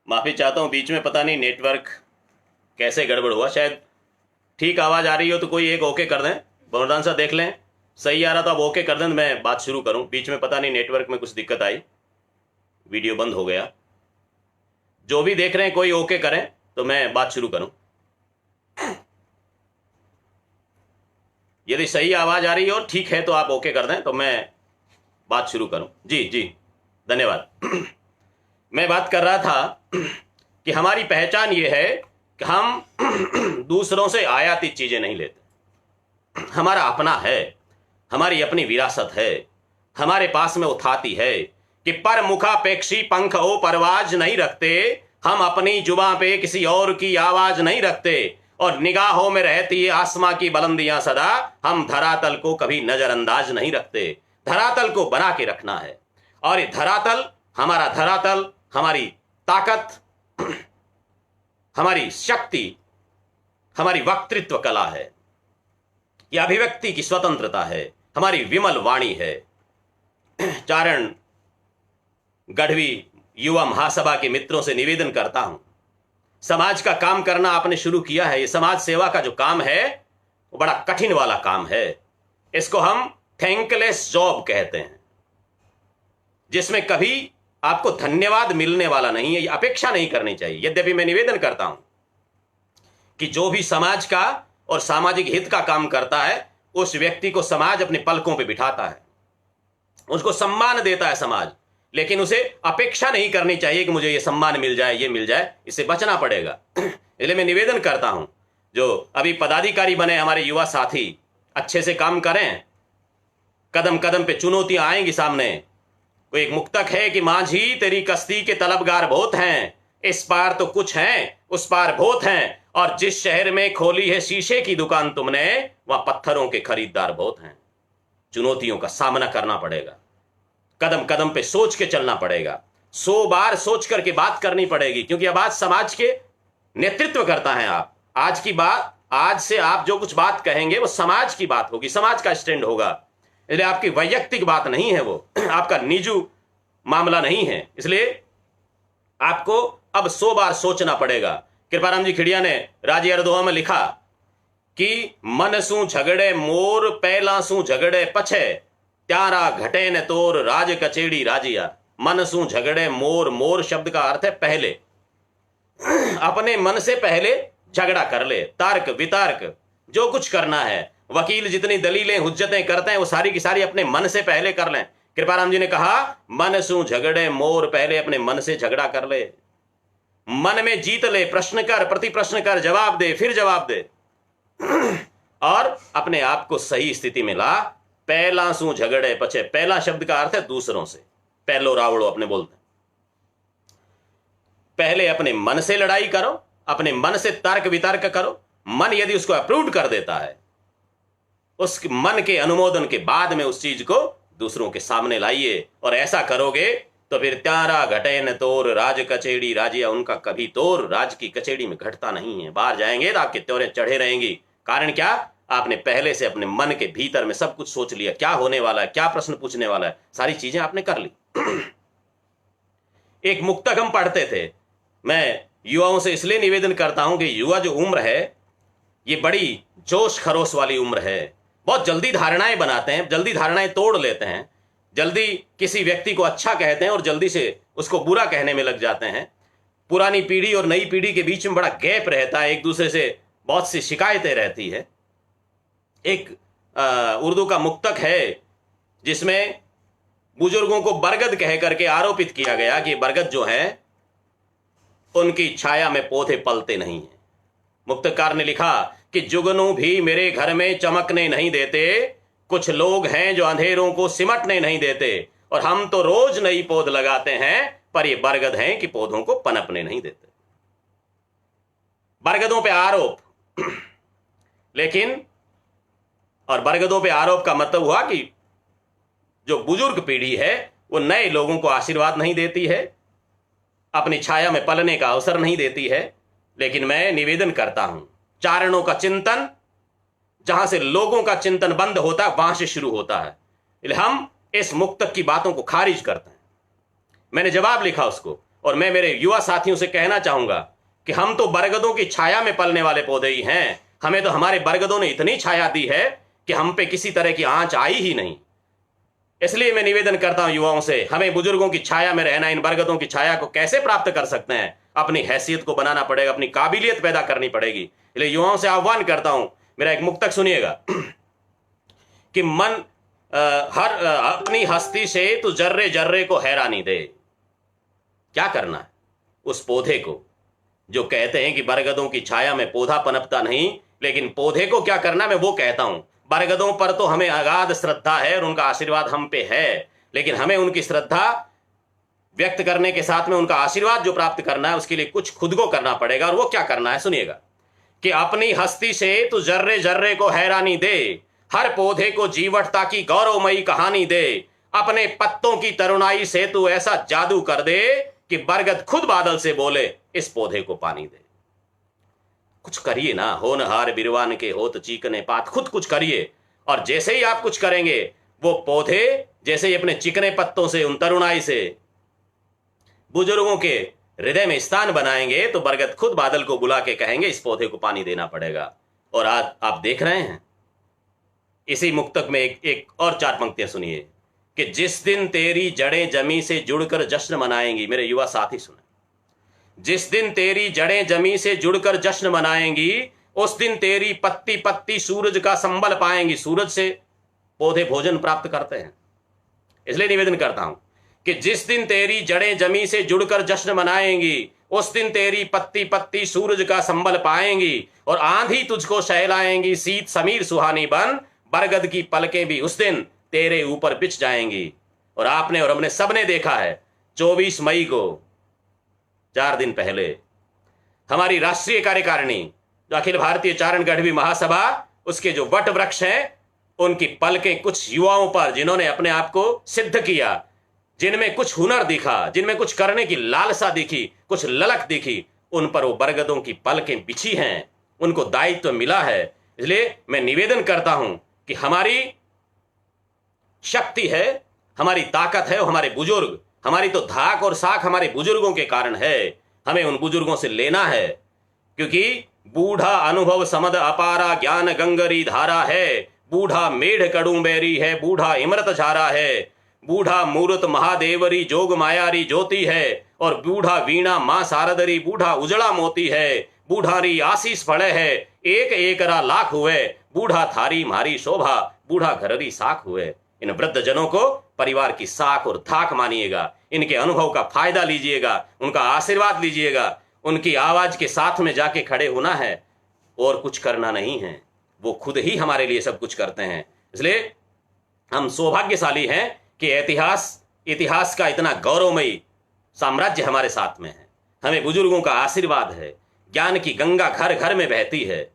माफी चाहता हूँ, बीच में पता नहीं नेटवर्क कैसे गड़बड़ हुआ। शायद ठीक आवाज आ रही हो तो कोई एक ओके कर दें, वरदान सा देख लें। सही आ रहा तो आप ओके कर दें, मैं बात शुरू करूं। बीच में पता नहीं नेटवर्क में कुछ दिक्कत आई, वीडियो बंद हो गया। जो भी देख रहे हैं कोई ओके करें तो मैं बात शुरू करूं। यदि सही आवाज आ रही हो, ठीक है, तो आप ओके कर दें तो मैं बात शुरू करूं। जी जी, धन्यवाद। मैं बात कर रहा था कि हमारी पहचान ये है कि हम दूसरों से आयातित चीजें नहीं लेते। हमारा अपना है, हमारी अपनी विरासत है, हमारे पास में उठाती है कि पर मुखापेक्षी पंख ओ परवाज नहीं रखते। हम अपनी जुबां पे किसी और की आवाज नहीं रखते और निगाहों में रहती है आसमां की बुलंदियां सदा। हम धरातल को कभी नजरअंदाज नहीं रखते। धरातल को बना के रखना है और ये धरातल, हमारा धरातल, हमारी ताकत, हमारी शक्ति, हमारी वक्तृत्व कला है, यह अभिव्यक्ति की स्वतंत्रता है, हमारी विमल वाणी है। चारण गढ़वी युवा महासभा के मित्रों से निवेदन करता हूं, समाज का काम करना आपने शुरू किया है। ये समाज सेवा का जो काम है वो बड़ा कठिन वाला काम है। इसको हम थैंकलेस जॉब कहते हैं, जिसमें कभी आपको धन्यवाद मिलने वाला नहीं है। ये अपेक्षा नहीं करनी चाहिए। यद्यपि मैं निवेदन करता हूं कि जो भी समाज का और सामाजिक हित का काम करता है, उस व्यक्ति को समाज अपने पलकों पे बिठाता है, उसको सम्मान देता है समाज। लेकिन उसे अपेक्षा नहीं करनी चाहिए कि मुझे ये सम्मान मिल जाए, ये मिल जाए। इससे बचना पड़ेगा। इसलिए मैं निवेदन करता हूं, जो अभी पदाधिकारी बने हमारे युवा साथी, अच्छे से काम करें। कदम कदम पे चुनौतियां आएंगी सामने। कोई एक मुक्तक है कि माझी तेरी कश्ती के तलबगार बहुत हैं, इस पार तो कुछ हैं, उस पार बहुत हैं। और जिस शहर में खोली है शीशे की दुकान तुमने, वहां पत्थरों के खरीदार बहुत हैं। चुनौतियों का सामना करना पड़ेगा, कदम कदम पे सोच के चलना पड़ेगा, 100 बार सोच करके बात करनी पड़ेगी। क्योंकि अब आज समाज के नेतृत्व करता है आप। आज की बात, आज से आप जो कुछ बात कहेंगे वो समाज की बात होगी, समाज का स्टैंड होगा। इसलिए आपकी वैयक्तिक बात नहीं है, वो आपका निजी मामला नहीं है। इसलिए आपको अब 100 बार सोचना पड़ेगा। कृपाराम जी खिड़िया ने राजी अरदोहा में लिखा कि मन सू झगड़े मोर, पहला सू झगड़े पछे, त्यारा घटे न तोर राज कचेड़ी राजिया। मन सू झगड़े मोर, मोर शब्द का अर्थ है पहले। अपने मन से पहले झगड़ा कर ले। तर्क वितर्क जो कुछ करना है, वकील जितनी दलीलें हुज्जतें करते हैं, वो सारी की सारी अपने मन से पहले कर लें। कृपाराम जी ने कहा मन सू झगड़े मोर, पहले अपने मन से झगड़ा कर ले। मन में जीत ले, प्रश्न कर, प्रति प्रश्न कर, जवाब दे, फिर जवाब दे और अपने आप को सही स्थिति में ला। पहला सू झगड़े पछे, पहला शब्द का अर्थ है दूसरों से। पहलो रावड़ो अपने बोलते हैं। पहले अपने मन से लड़ाई करो, अपने मन से तर्क वितर्क करो। मन यदि उसको अप्रूव कर देता है, उस मन के अनुमोदन के बाद में उस चीज को दूसरों के सामने लाइए। और ऐसा करोगे तो फिर त्यारा घटे न तोर राज कचेड़ी राजिया। उनका कभी तोर राज की कचेड़ी में घटता नहीं है। बाहर जाएंगे तो आपके त्योरें चढ़े रहेंगी। कारण क्या? आपने पहले से अपने मन के भीतर में सब कुछ सोच लिया, क्या होने वाला है, क्या प्रश्न पूछने वाला है, सारी चीजें आपने कर ली। एक मुक्तक हम पढ़ते थे। मैं युवाओं से इसलिए निवेदन करता हूं कि युवा जो उम्र है, ये बड़ी जोश खरोश वाली उम्र है। बहुत जल्दी धारणाएं बनाते हैं, जल्दी धारणाएं तोड़ लेते हैं, जल्दी किसी व्यक्ति को अच्छा कहते हैं और जल्दी से उसको बुरा कहने में लग जाते हैं। पुरानी पीढ़ी और नई पीढ़ी के बीच में बड़ा गैप रहता है, एक दूसरे से बहुत सी शिकायतें रहती है। एक उर्दू का मुक्तक है जिसमें बुजुर्गों को बरगद कह करके आरोपित किया गया कि बरगद जो है उनकी छाया में पौधे पलते नहीं हैं। मुक्तकार ने लिखा कि जुगनू भी मेरे घर में चमकने नहीं देते, कुछ लोग हैं जो अंधेरों को सिमटने नहीं देते, और हम तो रोज नई पौध लगाते हैं, पर ये बरगद हैं कि पौधों को पनपने नहीं देते। बरगदों पे आरोप, लेकिन और बरगदों पे आरोप का मतलब हुआ कि जो बुजुर्ग पीढ़ी है वो नए लोगों को आशीर्वाद नहीं देती है, अपनी छाया में पलने का अवसर नहीं देती है। लेकिन मैं निवेदन करता हूं, चारणों का चिंतन जहां से लोगों का चिंतन बंद होता है, वहां से शुरू होता है। इसलिए हम इस मुक्तक की बातों को खारिज करते हैं। मैंने जवाब लिखा उसको, और मैं मेरे युवा साथियों से कहना चाहूंगा कि हम तो बरगदों की छाया में पलने वाले पौधे ही हैं। हमें तो हमारे बरगदों ने इतनी छाया दी है कि हम पे किसी तरह की आंच आई ही नहीं। इसलिए मैं निवेदन करता हूं युवाओं से, हमें बुजुर्गों की छाया में रहना, इन बरगदों की छाया को कैसे प्राप्त कर सकते हैं? अपनी हैसियत को बनाना पड़ेगा, अपनी काबिलियत पैदा करनी पड़ेगी। इसलिए युवाओं से आह्वान करता हूं, मेरा एक मुक्तक सुनिएगा कि मन हर अपनी हस्ती से तू जर्रे जर्रे को हैरानी दे। क्या करना है उस पौधे को जो कहते हैं कि बरगदों की छाया में पौधा पनपता नहीं, लेकिन पौधे को क्या करना, मैं वो कहता हूं। बरगदों पर तो हमें अगाध श्रद्धा है और उनका आशीर्वाद हम पे है, लेकिन हमें उनकी श्रद्धा व्यक्त करने के साथ में उनका आशीर्वाद जो प्राप्त करना है, उसके लिए कुछ खुद को करना पड़ेगा। और वो क्या करना है, सुनिएगा कि अपनी हस्ती से तू जर्रे जर्रे को हैरानी दे, हर पौधे को जीवटता की गौरवमयी कहानी दे, अपने पत्तों की तरुणाई से तू ऐसा जादू कर दे कि बरगद खुद बादल से बोले इस पौधे को पानी दे। कुछ करिए ना, होनहार बिरवान के होत चीकने पात, खुद कुछ करिए। और जैसे ही आप कुछ करेंगे, वो पौधे जैसे ही अपने चिकने पत्तों से, उन तरुणाई से बुजुर्गों के हृदय में स्थान बनाएंगे, तो बरगद खुद बादल को बुला के कहेंगे इस पौधे को पानी देना पड़ेगा। और आज आप देख रहे हैं, इसी मुक्तक में एक और 4 पंक्तियां सुनिए कि जिस दिन तेरी जड़ें जमी से जुड़कर जश्न मनाएंगी। मेरे युवा साथी सुने, जिस दिन तेरी जड़ें जमी से जुड़कर जश्न मनाएंगी, उस दिन तेरी पत्ती पत्ती सूरज का संबल पाएंगी। सूरज से पौधे भोजन प्राप्त करते हैं। इसलिए निवेदन करता हूं कि जिस दिन तेरी जड़ें जमी से जुड़कर जश्न मनाएंगी, उस दिन तेरी पत्ती पत्ती सूरज का संबल पाएंगी, और आंधी तुझको सहलाएंगी शीत समीर सुहानी बन, बरगद की पलकें भी उस दिन तेरे ऊपर बिछ जाएंगी। और आपने और हमने सबने देखा है, 24 मई को 4 दिन पहले हमारी राष्ट्रीय कार्यकारिणी, जो अखिल भारतीय चारण गढ़वी महासभा, उसके जो वट वृक्ष हैं, उनकी पलकें कुछ युवाओं पर, जिन्होंने अपने आप को सिद्ध किया, जिनमें कुछ हुनर दिखा, जिनमें कुछ करने की लालसा दिखी, कुछ ललक दिखी, उन पर वो बरगदों की पलकें बिछी हैं, उनको दायित्व मिला है। इसलिए मैं निवेदन करता हूं कि हमारी शक्ति है, हमारी ताकत है, वो हमारे बुजुर्ग, हमारी तो धाक और साख हमारे बुजुर्गों के कारण है। हमें उन बुजुर्गों से लेना है, क्योंकि बूढ़ा अनुभव समद अपारा ज्ञान गंगरी धारा है, बूढ़ा मेढ़ कड़ूबेरी है, बूढ़ा इमरत झारा है, बूढ़ा मूर्त महादेवरी जोग मायारी ज्योति है, और बूढ़ा वीणा मां सारदरी, बूढ़ा उजड़ा मोती है, बूढ़ारी आशीष फड़े है, एक एकरा लाख हुए, बूढ़ा थारी मारी शोभा, बूढ़ा घररी साख हुए। इन वृद्ध जनों को परिवार की साख और धाक मानिएगा, इनके अनुभव का फायदा लीजिएगा, उनका आशीर्वाद लीजिएगा, उनकी आवाज के साथ में जाके खड़े होना है, और कुछ करना नहीं है। वो खुद ही हमारे लिए सब कुछ करते हैं। इसलिए हम सौभाग्यशाली हैं कि इतिहास का इतना गौरवमयी साम्राज्य हमारे साथ में है। हमें बुजुर्गों का आशीर्वाद है, ज्ञान की गंगा घर घर में बहती है।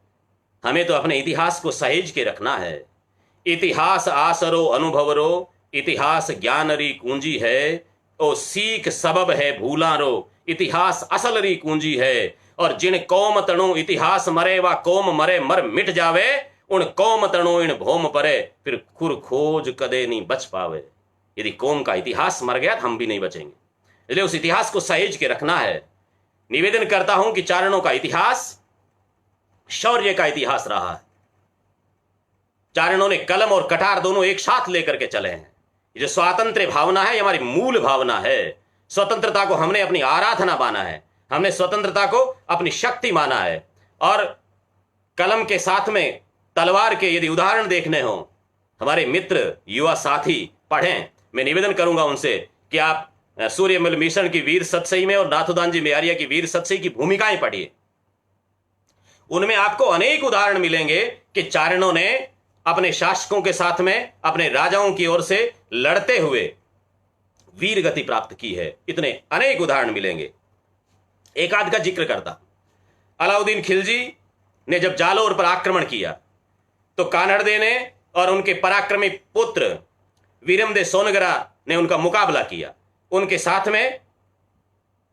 हमें तो अपने इतिहास को सहेज के रखना है। इतिहास आसरो अनुभवरो, इतिहास ज्ञानरी कुंजी है, ओ सीख सबब है भूलारो, इतिहास असलरी कुंजी है। और जिन कौम तणो इतिहास मरे वा कौम मरे मर मिट जावे, उन कौम तणो इन भोम परे, फिर खुर खोज कदे नहीं बच पावे। यदि कौम का इतिहास मर गया तो हम भी नहीं बचेंगे। इसलिए उस इतिहास को सहेज के रखना है। निवेदन करता हूं कि चारणों का इतिहास शौर्य का इतिहास रहा है। चारणों ने कलम और कटार दोनों एक साथ लेकर के चले हैं। ये जो स्वातंत्र्य भावना है, ये हमारी मूल भावना है। स्वतंत्रता को हमने अपनी आराधना माना है, हमने स्वतंत्रता को अपनी शक्ति माना है। और कलम के साथ में तलवार के यदि उदाहरण देखने हो, हमारे मित्र युवा साथी पढ़ें। मैं निवेदन करूंगा उनसे कि आप सूर्यमल मिशन की वीर सतसई में और नाथुदान जी मेहरिया की वीर सतसई की भूमिकाएं पढ़िए। उनमें आपको अनेक उदाहरण मिलेंगे कि चारणों ने अपने शासकों के साथ में, अपने राजाओं की ओर से लड़ते हुए वीर गति प्राप्त की है। इतने अनेक उदाहरण मिलेंगे। एक आध का जिक्र करता, अलाउद्दीन खिलजी ने जब जालौर पर आक्रमण किया, तो कान्हड़दे ने और उनके पराक्रमी पुत्र वीरमदेव सोनगरा ने उनका मुकाबला किया। उनके साथ में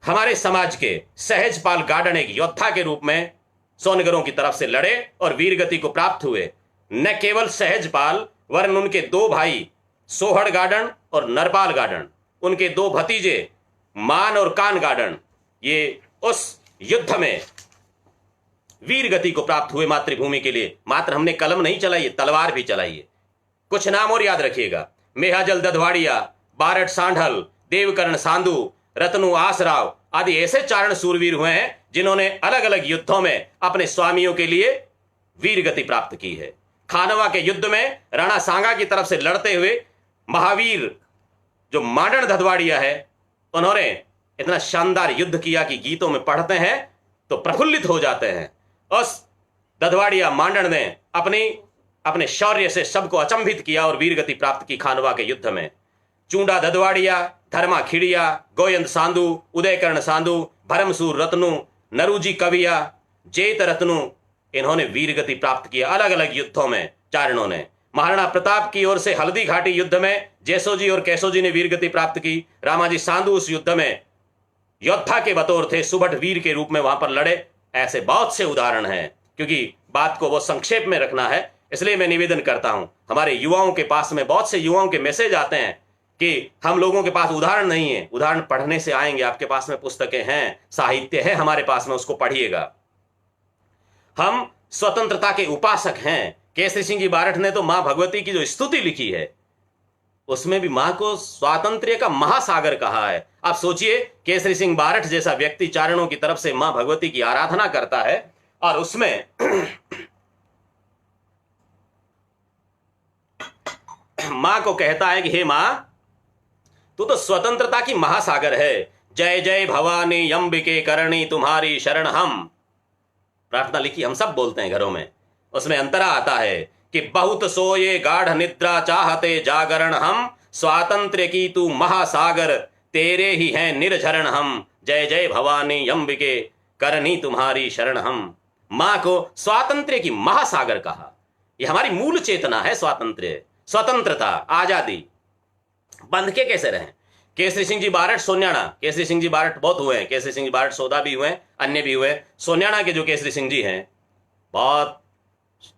हमारे समाज के सहजपाल गार्डन एक योद्धा के रूप में सोनगरों की तरफ से लड़े और वीरगति को प्राप्त हुए। न केवल सहजपाल, वरन उनके 2 भाई सोहड़ गार्डन और नरपाल गार्डन, उनके 2 भतीजे मान और कान गार्डन, ये उस युद्ध में वीर गति को प्राप्त हुए मातृभूमि के लिए। मात्र हमने कलम नहीं चलाई है, तलवार भी चलाई है। कुछ नाम और याद रखिएगा, मेहाजल दधवाड़िया, बारट सांढल, देवकर्ण सांधु, रत्नु आसराव आदि ऐसे चारण सूरवीर हुए हैं जिन्होंने अलग अलग युद्धों में अपने स्वामियों के लिए वीर गति प्राप्त की है। खानवा के युद्ध में राणा सांगा की तरफ से लड़ते हुए महावीर जो मांडन दधवाड़िया है, उन्होंने इतना शानदार युद्ध किया कि गीतों में पढ़ते हैं तो प्रफुल्लित हो जाते हैं। उस दधवाड़िया मांडन ने अपने शौर्य से सबको अचंभित किया और वीर गति प्राप्त की खानवा के युद्ध में। चूंडा दधवाड़िया, धर्मा खिड़िया, गोयंद सांधु, उदयकर्ण सांधु, भरमसूर रत्नु, नरूजी कविया, जेत रत्नु, इन्होंने वीर गति प्राप्त किया अलग अलग युद्धों में चारणों ने। महाराणा प्रताप की ओर से हल्दी घाटी युद्ध में जैसोजी और कैसोजी ने वीर गति प्राप्त की। रामाजी सांधु उस युद्ध में योद्धा के बतौर थे, सुभट वीर के रूप में वहां पर लड़े। ऐसे बहुत से उदाहरण हैं। क्योंकि बात को वो संक्षेप में रखना है, इसलिए मैं निवेदन करता हूं। हमारे युवाओं के पास में बहुत से युवाओं के मैसेज आते हैं कि हम लोगों के पास उदाहरण नहीं है। उदाहरण पढ़ने से आएंगे, आपके पास में पुस्तकें हैं, साहित्य है हमारे पास में, उसको पढ़िएगा। हम स्वतंत्रता के उपासक हैं। केसरी सिंह जी बारठ ने तो मां भगवती की जो स्तुति लिखी है, उसमें भी मां को स्वातंत्र्य का महासागर कहा है। आप सोचिए, केसरी सिंह बारठ जैसा व्यक्ति चारणों की तरफ से मां भगवती की आराधना करता है और उसमें मां को कहता है कि हे मां, तू तो स्वतंत्रता की महासागर है। जय जय भवानी अंबिके करणी तुम्हारी शरण हम। प्रार्थना लिखी हम सब बोलते हैं घरों में। उसमें अंतरा आता है कि बहुत सोए गाढ़ निद्रा चाहते जागरण हम, स्वातंत्र्य की तू महासागर तेरे ही हैं निर्झरण हम। जय जय भवानी अंबिके करनी तुम्हारी शरण हम। मां को स्वातंत्र्य की महासागर कहा। यह हमारी मूल चेतना है। स्वातंत्र्य, स्वतंत्रता, आजादी। बंध के कैसे रहें? केसरी सिंह जी बारठ सोन्याणा, केसरी सिंह जी बारठ बहुत हुए हैं। केसरी सिंह जी बारठ सौदा भी हुए, अन्य भी हुए। सोन्याणा के जो केसरी सिंह जी हैं, बहुत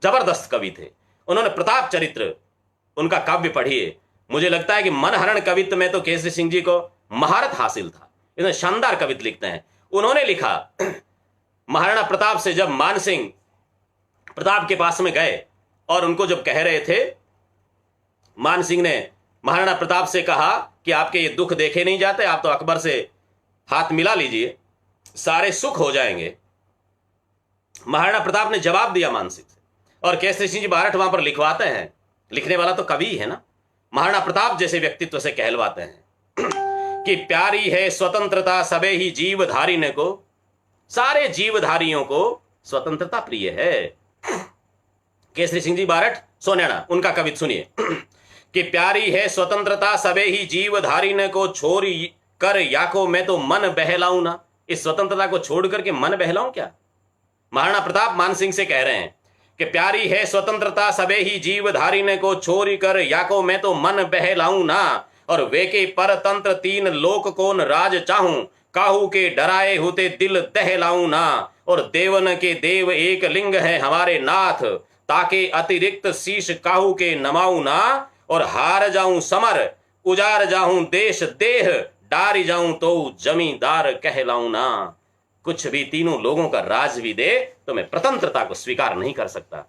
जबरदस्त कवि थे। उन्होंने प्रताप चरित्र, उनका काव्य पढ़िए। मुझे लगता है कि मनहरण कवित्व में तो केसरी सिंह जी को महारत हासिल था। इन्होंने शानदार कवित्व लिखते हैं। उन्होंने लिखा, महाराणा प्रताप से जब मान सिंह प्रताप के पास में गए और उनको जब कह रहे थे, मान सिंह ने महाराणा प्रताप से कहा कि आपके ये दुख देखे नहीं जाते, आप तो अकबर से हाथ मिला लीजिए, सारे सुख हो जाएंगे। महाराणा प्रताप ने जवाब दिया मान सिंह से, और केसरी सिंह जी बारठ वहां पर लिखवाते हैं। लिखने वाला तो कवि है ना, महाराणा प्रताप जैसे व्यक्तित्व से कहलवाते हैं कि प्यारी है स्वतंत्रता सबे ही जीवधारी ने को, सारे जीवधारियों को स्वतंत्रता प्रिय है। केसरी सिंह जी बारठ सोन्याणा, उनका कवित्व सुनिए कि प्यारी है स्वतंत्रता सबे ही जीवधारी ने को, छोरी कर याको मैं तो मन बहलाऊं ना। इस स्वतंत्रता को छोड़ करके मन बहलाऊं क्या? महाराणा प्रताप मान सिंह से कह रहे हैं कि प्यारी है स्वतंत्रता सबे ही जीवधारी ने को, छोरी कर याको मैं तो मन बहलाऊं ना। और वे के परतंत्र तीन लोक कोन राज चाहूं, काहू के डराए होते दिल दहलाऊं ना। और देवन के देव एक लिंग है हमारे नाथ, ताके अतिरिक्त शीश काहू के नमाऊं ना। और हार जाऊं समर, उजार जाऊं देश देह, डारी जाऊं तो जमींदार कहलाऊं ना। कुछ भी तीनों लोगों का राज भी दे तो मैं स्वतंत्रता को स्वीकार नहीं कर सकता।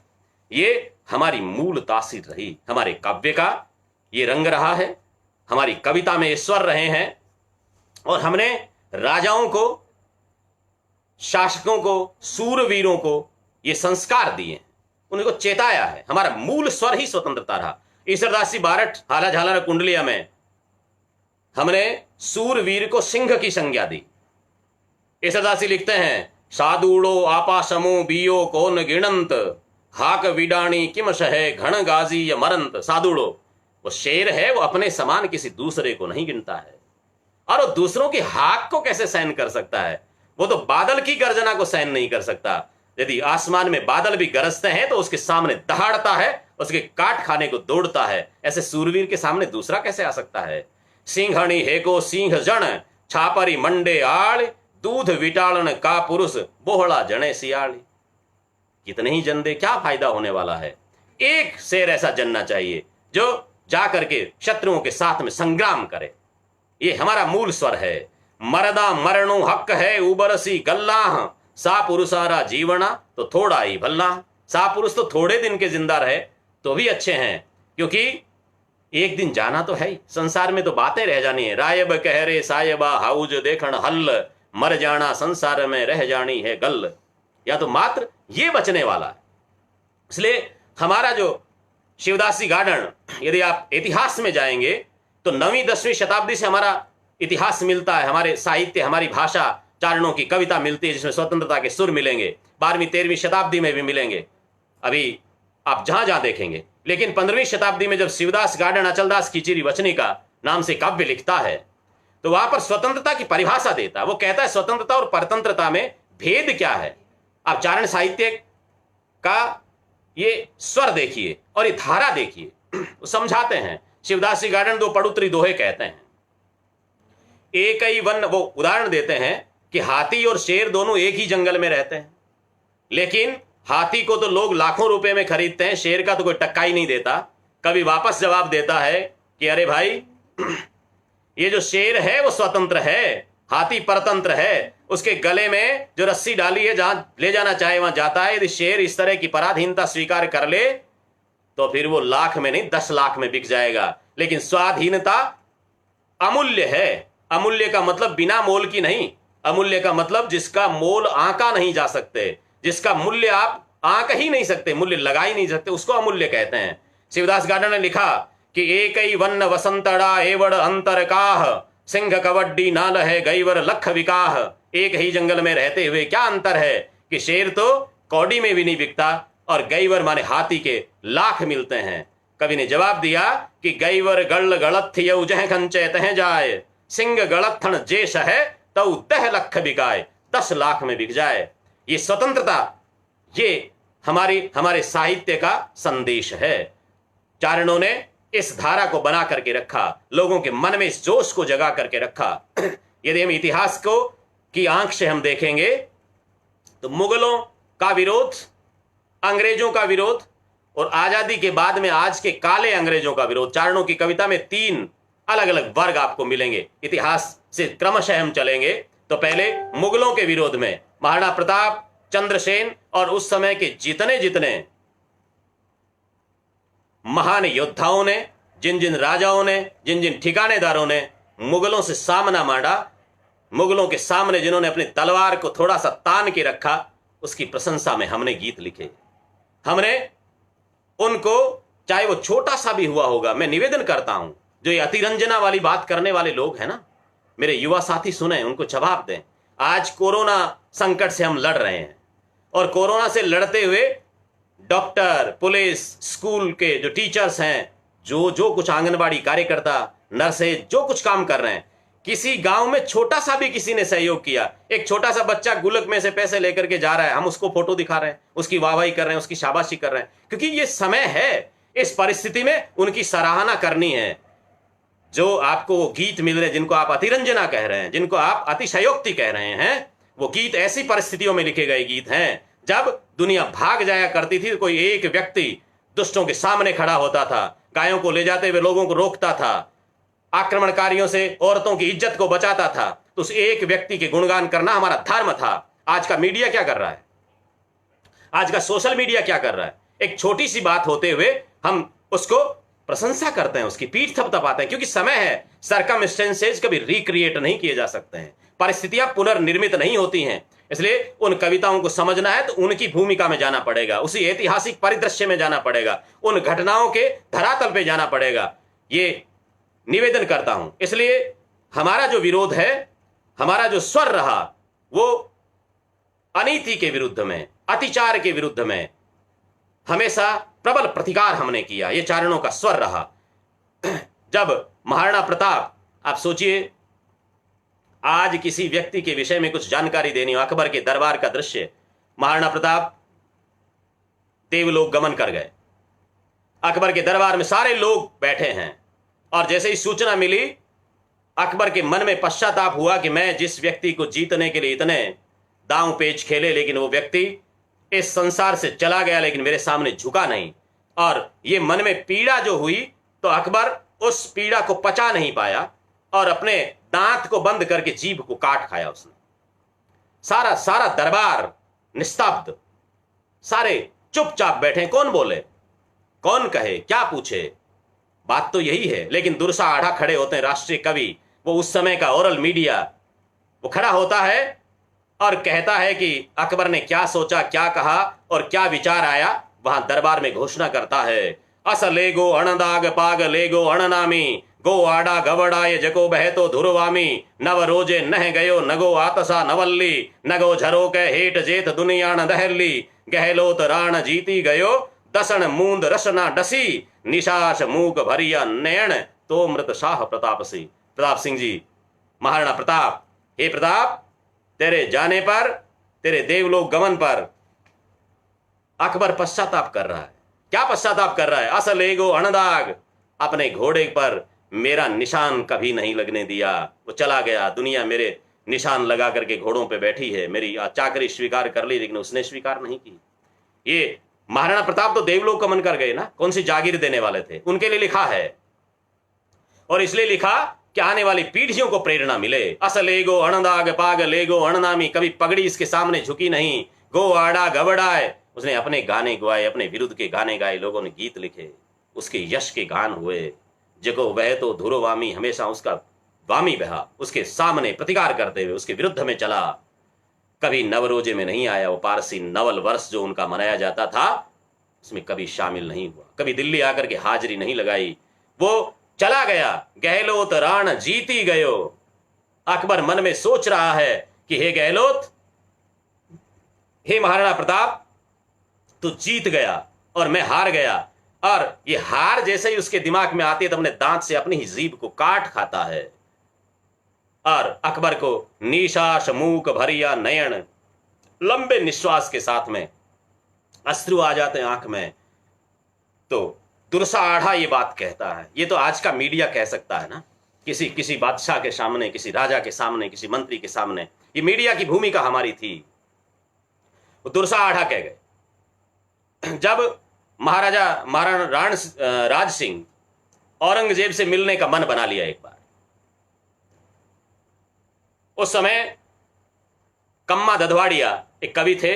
ये हमारी मूल तासीर रही, हमारे काव्य का ये रंग रहा है, हमारी कविता में ईश्वर रहे हैं। और हमने राजाओं को, शासकों को, सूरवीरों को ये संस्कार दिए, उनको चेताया है। हमारा मूल स्वर ही स्वतंत्रता रहा। ईश्वरदास जी बारठ हाला झाला कुंडलिया में हमने सूरवीर को सिंह की संज्ञा दी। ईश्वरदास जी लिखते हैं, सादूड़ो आपा समो बियो कौन गिणंत, हाक विडाणी किम सहे घण गाजी य मरंत। सादूड़ो वो शेर है, वो अपने समान किसी दूसरे को नहीं गिनता है। और वो दूसरों की हाक को कैसे सहन कर सकता है? वो तो बादल की गर्जना को सहन नहीं कर सकता। यदि आसमान में बादल भी गरजते हैं तो उसके सामने दहाड़ता है, उसके काट खाने को दौड़ता है। ऐसे सूरवीर के सामने दूसरा कैसे आ सकता है? सिंहणी हेको सिंह जन, छापरी मंडे आड़, दूध विटालन का पुरुष, बोहड़ा जने सियाली। कितने ही जन दे, क्या फायदा होने वाला है? एक शेर ऐसा जनना चाहिए जो जा करके शत्रुओं के साथ में संग्राम करे। ये हमारा मूल स्वर है। मरदा मरणु हक है उबरसी गल्लाह, सा पुरुषारा जीवना तो थोड़ा ही भल्ला। सा पुरुष तो थोड़े दिन के जिंदा रहे तो भी अच्छे हैं, क्योंकि एक दिन जाना तो है ही। संसार में तो बातें रह जानी है। रायब कह रे सायबा हाउज देखण हल, मर जाना संसार में रह जानी है गल। या तो मात्र ये बचने वाला है। इसलिए हमारा जो शिवदासी गार्डन, यदि आप इतिहास में जाएंगे तो 9वीं 10वीं शताब्दी से हमारा इतिहास मिलता है, हमारे साहित्य, हमारी भाषा, चारणों की कविता मिलती है जिसमें स्वतंत्रता के सुर मिलेंगे। 12वीं 13वीं शताब्दी में भी मिलेंगे, अभी आप जहां जहां देखेंगे। लेकिन 15वीं शताब्दी में जब शिवदास गार्डन अचलदास कीचेरी वचनी का नाम से काव्य लिखता है तो वहां पर स्वतंत्रता की परिभाषा देता है। वो कहता है स्वतंत्रता और परतंत्रता में भेद क्या है। आप चारण साहित्य का ये स्वर देखिए और ये धारा देखिए, वो समझाते हैं। शिवदासी गार्डन दो पड़ुत्री दोहे कहते हैं। एक ही वन, वो उदाहरण देते हैं कि हाथी और शेर दोनों एक ही जंगल में रहते हैं, लेकिन हाथी को तो लोग लाखों रुपए में खरीदते हैं, शेर का तो कोई टक्का ही नहीं देता। कभी वापस जवाब देता है कि अरे भाई, ये जो शेर है वो स्वतंत्र है, हाथी परतंत्र है। उसके गले में जो रस्सी डाली है, जहां ले जाना चाहे वहां जाता है। यदि शेर इस तरह की पराधीनता स्वीकार कर ले तो फिर वो लाख में नहीं 10 लाख में बिक जाएगा। लेकिन स्वाधीनता अमूल्य है। अमूल्य का मतलब बिना मोल की नहीं, अमूल्य का मतलब जिसका मोल आंका नहीं जा सकते, जिसका मूल्य आप आंक ही नहीं सकते, मूल्य लगा ही नहीं सकते, उसको अमूल्य कहते हैं। शिवदास गार्डन ने लिखा कि एक ही वन वसंतड़ा एवड़ अंतर काह, सिंह कबड्डी नाल है गईवर लख विकाह। एक ही जंगल में रहते हुए क्या अंतर है कि शेर तो कौड़ी में भी नहीं बिकता और गईवर माने हाथी के लाख मिलते हैं। कवि ने जवाब दिया कि गईवर गल गलथ यऊ जह खंचे तह जाए, सिंह गलथन जेश है तऊ तह लख बिकाए, 10 लाख में बिक जाए। ये स्वतंत्रता, ये हमारे साहित्य का संदेश है। चारणों ने इस धारा को बना करके रखा, लोगों के मन में इस जोश को जगा करके रखा। यदि हम इतिहास को की आंख से हम देखेंगे तो मुगलों का विरोध, अंग्रेजों का विरोध और आजादी के बाद में आज के काले अंग्रेजों का विरोध, चारणों की कविता में 3 अलग अलग वर्ग आपको मिलेंगे। इतिहास से क्रमशः हम चलेंगे तो पहले मुगलों के विरोध में महाराणा प्रताप, चंद्रसेन और उस समय के जितने जितने महान योद्धाओं ने, जिन जिन राजाओं ने, जिन जिन ठिकानेदारों ने मुगलों से सामना मांडा, मुगलों के सामने जिन्होंने अपनी तलवार को थोड़ा सा तान के रखा, उसकी प्रशंसा में हमने गीत लिखे। हमने उनको, चाहे वो छोटा सा भी हुआ होगा, मैं निवेदन करता हूं, जो ये अतिरंजना वाली बात करने वाले लोग हैं ना, मेरे युवा साथी सुने, उनको जवाब दें। आज कोरोना संकट से हम लड़ रहे हैं और कोरोना से लड़ते हुए डॉक्टर, पुलिस, स्कूल के जो टीचर्स हैं, जो कुछ आंगनबाड़ी कार्यकर्ता, नर्सेज, जो कुछ काम कर रहे हैं, किसी गांव में छोटा सा भी किसी ने सहयोग किया, एक छोटा सा बच्चा गुल्लक में से पैसे लेकर के जा रहा है, हम उसको फोटो दिखा रहे हैं, उसकी वाहवाही कर रहे हैं, उसकी शाबाशी कर रहे हैं, क्योंकि ये समय है। इस परिस्थिति में उनकी सराहना करनी है। जो आपको वो गीत मिल रहे, जिनको आप अतिरंजना कह रहे हैं, जिनको आप अतिशयोक्ति कह रहे हैं, वो गीत ऐसी परिस्थितियों में लिखे गए गीत हैं जब दुनिया भाग जाया करती थी। कोई एक व्यक्ति दुष्टों के सामने खड़ा होता था, गायों को ले जाते हुए लोगों को रोकता था, आक्रमणकारियों से औरतों की इज्जत को बचाता था, तो उस एक व्यक्ति के गुणगान करना हमारा धर्म था। आज का मीडिया क्या कर रहा है? आज का सोशल मीडिया क्या कर रहा है? एक छोटी सी बात होते हुए हम उसको प्रशंसा करते हैं, उसकी पीठ थपथपाते हैं, क्योंकि समय है। सर्कमस्टेंसेस कभी रिक्रिएट नहीं किए जा सकते हैं, परिस्थितियां पुनर्निर्मित नहीं होती हैं। इसलिए उन कविताओं को समझना है तो उनकी भूमिका में जाना पड़ेगा, उसी ऐतिहासिक परिदृश्य में जाना पड़ेगा, उन घटनाओं के धरातल पे जाना पड़ेगा। ये निवेदन करता हूं। इसलिए हमारा जो विरोध है, हमारा जो स्वर रहा, वो अनीति के विरुद्ध में, अतिचार के विरुद्ध में हमेशा प्रबल प्रतिकार हमने किया। ये चारणों का स्वर रहा। जब महाराणा प्रताप, आप सोचिए, आज किसी व्यक्ति के विषय में कुछ जानकारी देनी हो, अकबर के दरबार का दृश्य, महाराणा प्रताप देवलोक गमन कर गए, अकबर के दरबार में सारे लोग बैठे हैं, और जैसे ही सूचना मिली, अकबर के मन में पश्चाताप हुआ कि मैं जिस व्यक्ति को जीतने के लिए इतने दांव पेच खेले, लेकिन वो व्यक्ति इस संसार से चला गया, लेकिन मेरे सामने झुका नहीं। और ये मन में पीड़ा जो हुई, तो अकबर उस पीड़ा को पचा नहीं पाया और अपने दांत को बंद करके जीभ को काट खाया उसने। सारा सारा दरबार निस्तब्ध, सारे चुपचाप बैठे, कौन बोले, कौन कहे, क्या पूछे, बात तो यही है। लेकिन दुर्सा आढ़ा खड़े होते हैं, राष्ट्रीय कवि, वो उस समय का ओरल मीडिया, वो खड़ा होता है और कहता है कि अकबर ने क्या सोचा, क्या कहा और क्या विचार आया। वहां दरबार में घोषणा करता है, अस लेगो अणदाग पाग लेगो अणनामी, गो आडा गवड़ाए जको बहतो धुरवामी, नव रोजे नह गयो नगो आतसा नवल्ली, नगो झरो के हेठ जेठ दुनियाण दहरली, गहलोत राण जीती गयो दसन मूंद रसना डसी, निशास मूक भरिया नयन तो मृत शाह प्रताप सिंह। प्रताप सिंह जी, महाराणा प्रताप, हे प्रताप, तेरे जाने पर, तेरे देवलोक गमन पर अकबर पश्चाताप कर रहा है। क्या पश्चाताप कर रहा है? असल एगो अणदाग, अपने घोड़े पर मेरा निशान कभी नहीं लगने दिया, वो चला गया, दुनिया मेरे निशान लगा करके घोड़ों पे बैठी है, मेरी चाकरी स्वीकार कर ली लेकिन उसने स्वीकार नहीं की। ये महाराणा प्रताप तो देवलोक गमन कर गए ना, कौन सी जागीर देने वाले थे, उनके लिए लिखा है। और इसलिए लिखा कि आने वाली पीढ़ियों को प्रेरणा मिले। असल एगो अणदाग पाग लेगो अणनामी, कभी पगड़ी इसके सामने झुकी नहीं, गो आड़ा गबड़ाए, उसने अपने गाने गवाए, अपने विरुद्ध के गाने गाए, लोगों ने गीत लिखे, उसके यश के गान हुए। जगो वह तो धुरवामी, हमेशा उसका वामी बहा, उसके सामने प्रतिकार करते हुए उसके विरुद्ध में चला। कभी नवरोजे में नहीं आया, वो पारसी नवल वर्ष जो उनका मनाया जाता था उसमें कभी शामिल नहीं हुआ, कभी दिल्ली आकर के हाजिरी नहीं लगाई, वो चला गया। गहलोत राण जीती गयो। अकबर मन में सोच रहा है कि हे गहलोत, हे महाराणा प्रताप, तू जीत गया और मैं हार गया। और ये हार जैसे ही उसके दिमाग में आती है तो अपने दांत से अपनी ही जीभ को काट खाता है। और अकबर को निशाश मूक भरिया नयन, लंबे निश्वास के साथ में अश्रु आ जाते हैं आंख में। तो दुर्सा आढ़ा ये बात कहता है, ये तो आज का मीडिया कह सकता है ना, किसी बादशाह के सामने, किसी राजा के सामने, किसी मंत्री के सामने, ये मीडिया की भूमिका हमारी थी। वो दुर्सा आढ़ा कह गए। जब महाराणा राज सिंह औरंगजेब से मिलने का मन बना लिया एक बार, उस समय कम्मा दधवाड़िया एक कवि थे,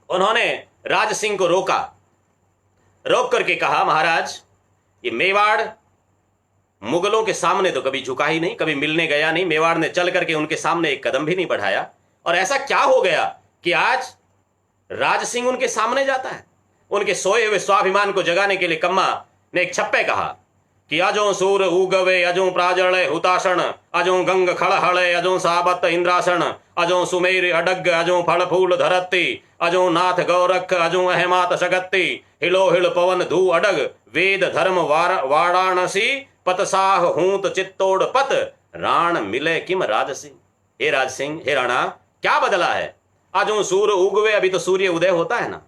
उन्होंने राज सिंह को रोक करके कहा, महाराज, ये मेवाड़ मुगलों के सामने तो कभी झुका ही नहीं, कभी मिलने गया नहीं, मेवाड़ ने चल करके उनके सामने एक कदम भी नहीं बढ़ाया, और ऐसा क्या हो गया कि आज राज सिंह उनके सामने जाता है। उनके सोए हुए स्वाभिमान को जगाने के लिए कम्मा ने एक छप्पे कहा कि अजो सूर उगवे अजो प्राजल हुतासन, अजो गंग खड़हड़े अजो साबत इंद्रासन, अजो सुमेर अडग अजो फल फूल धरती, अजो नाथ गौरख अजो अहमात सगत्ती, हिलो हिल पवन धू अडग, वेद धर्म वाराणसी, पतसाह हूत चित्तोड़ पत, राण मिले किम राज सिंह। हे राज सिंह, हे राणा, क्या बदला है? अजो सूर उगवे, अभी तो सूर्य उदय होता है ना,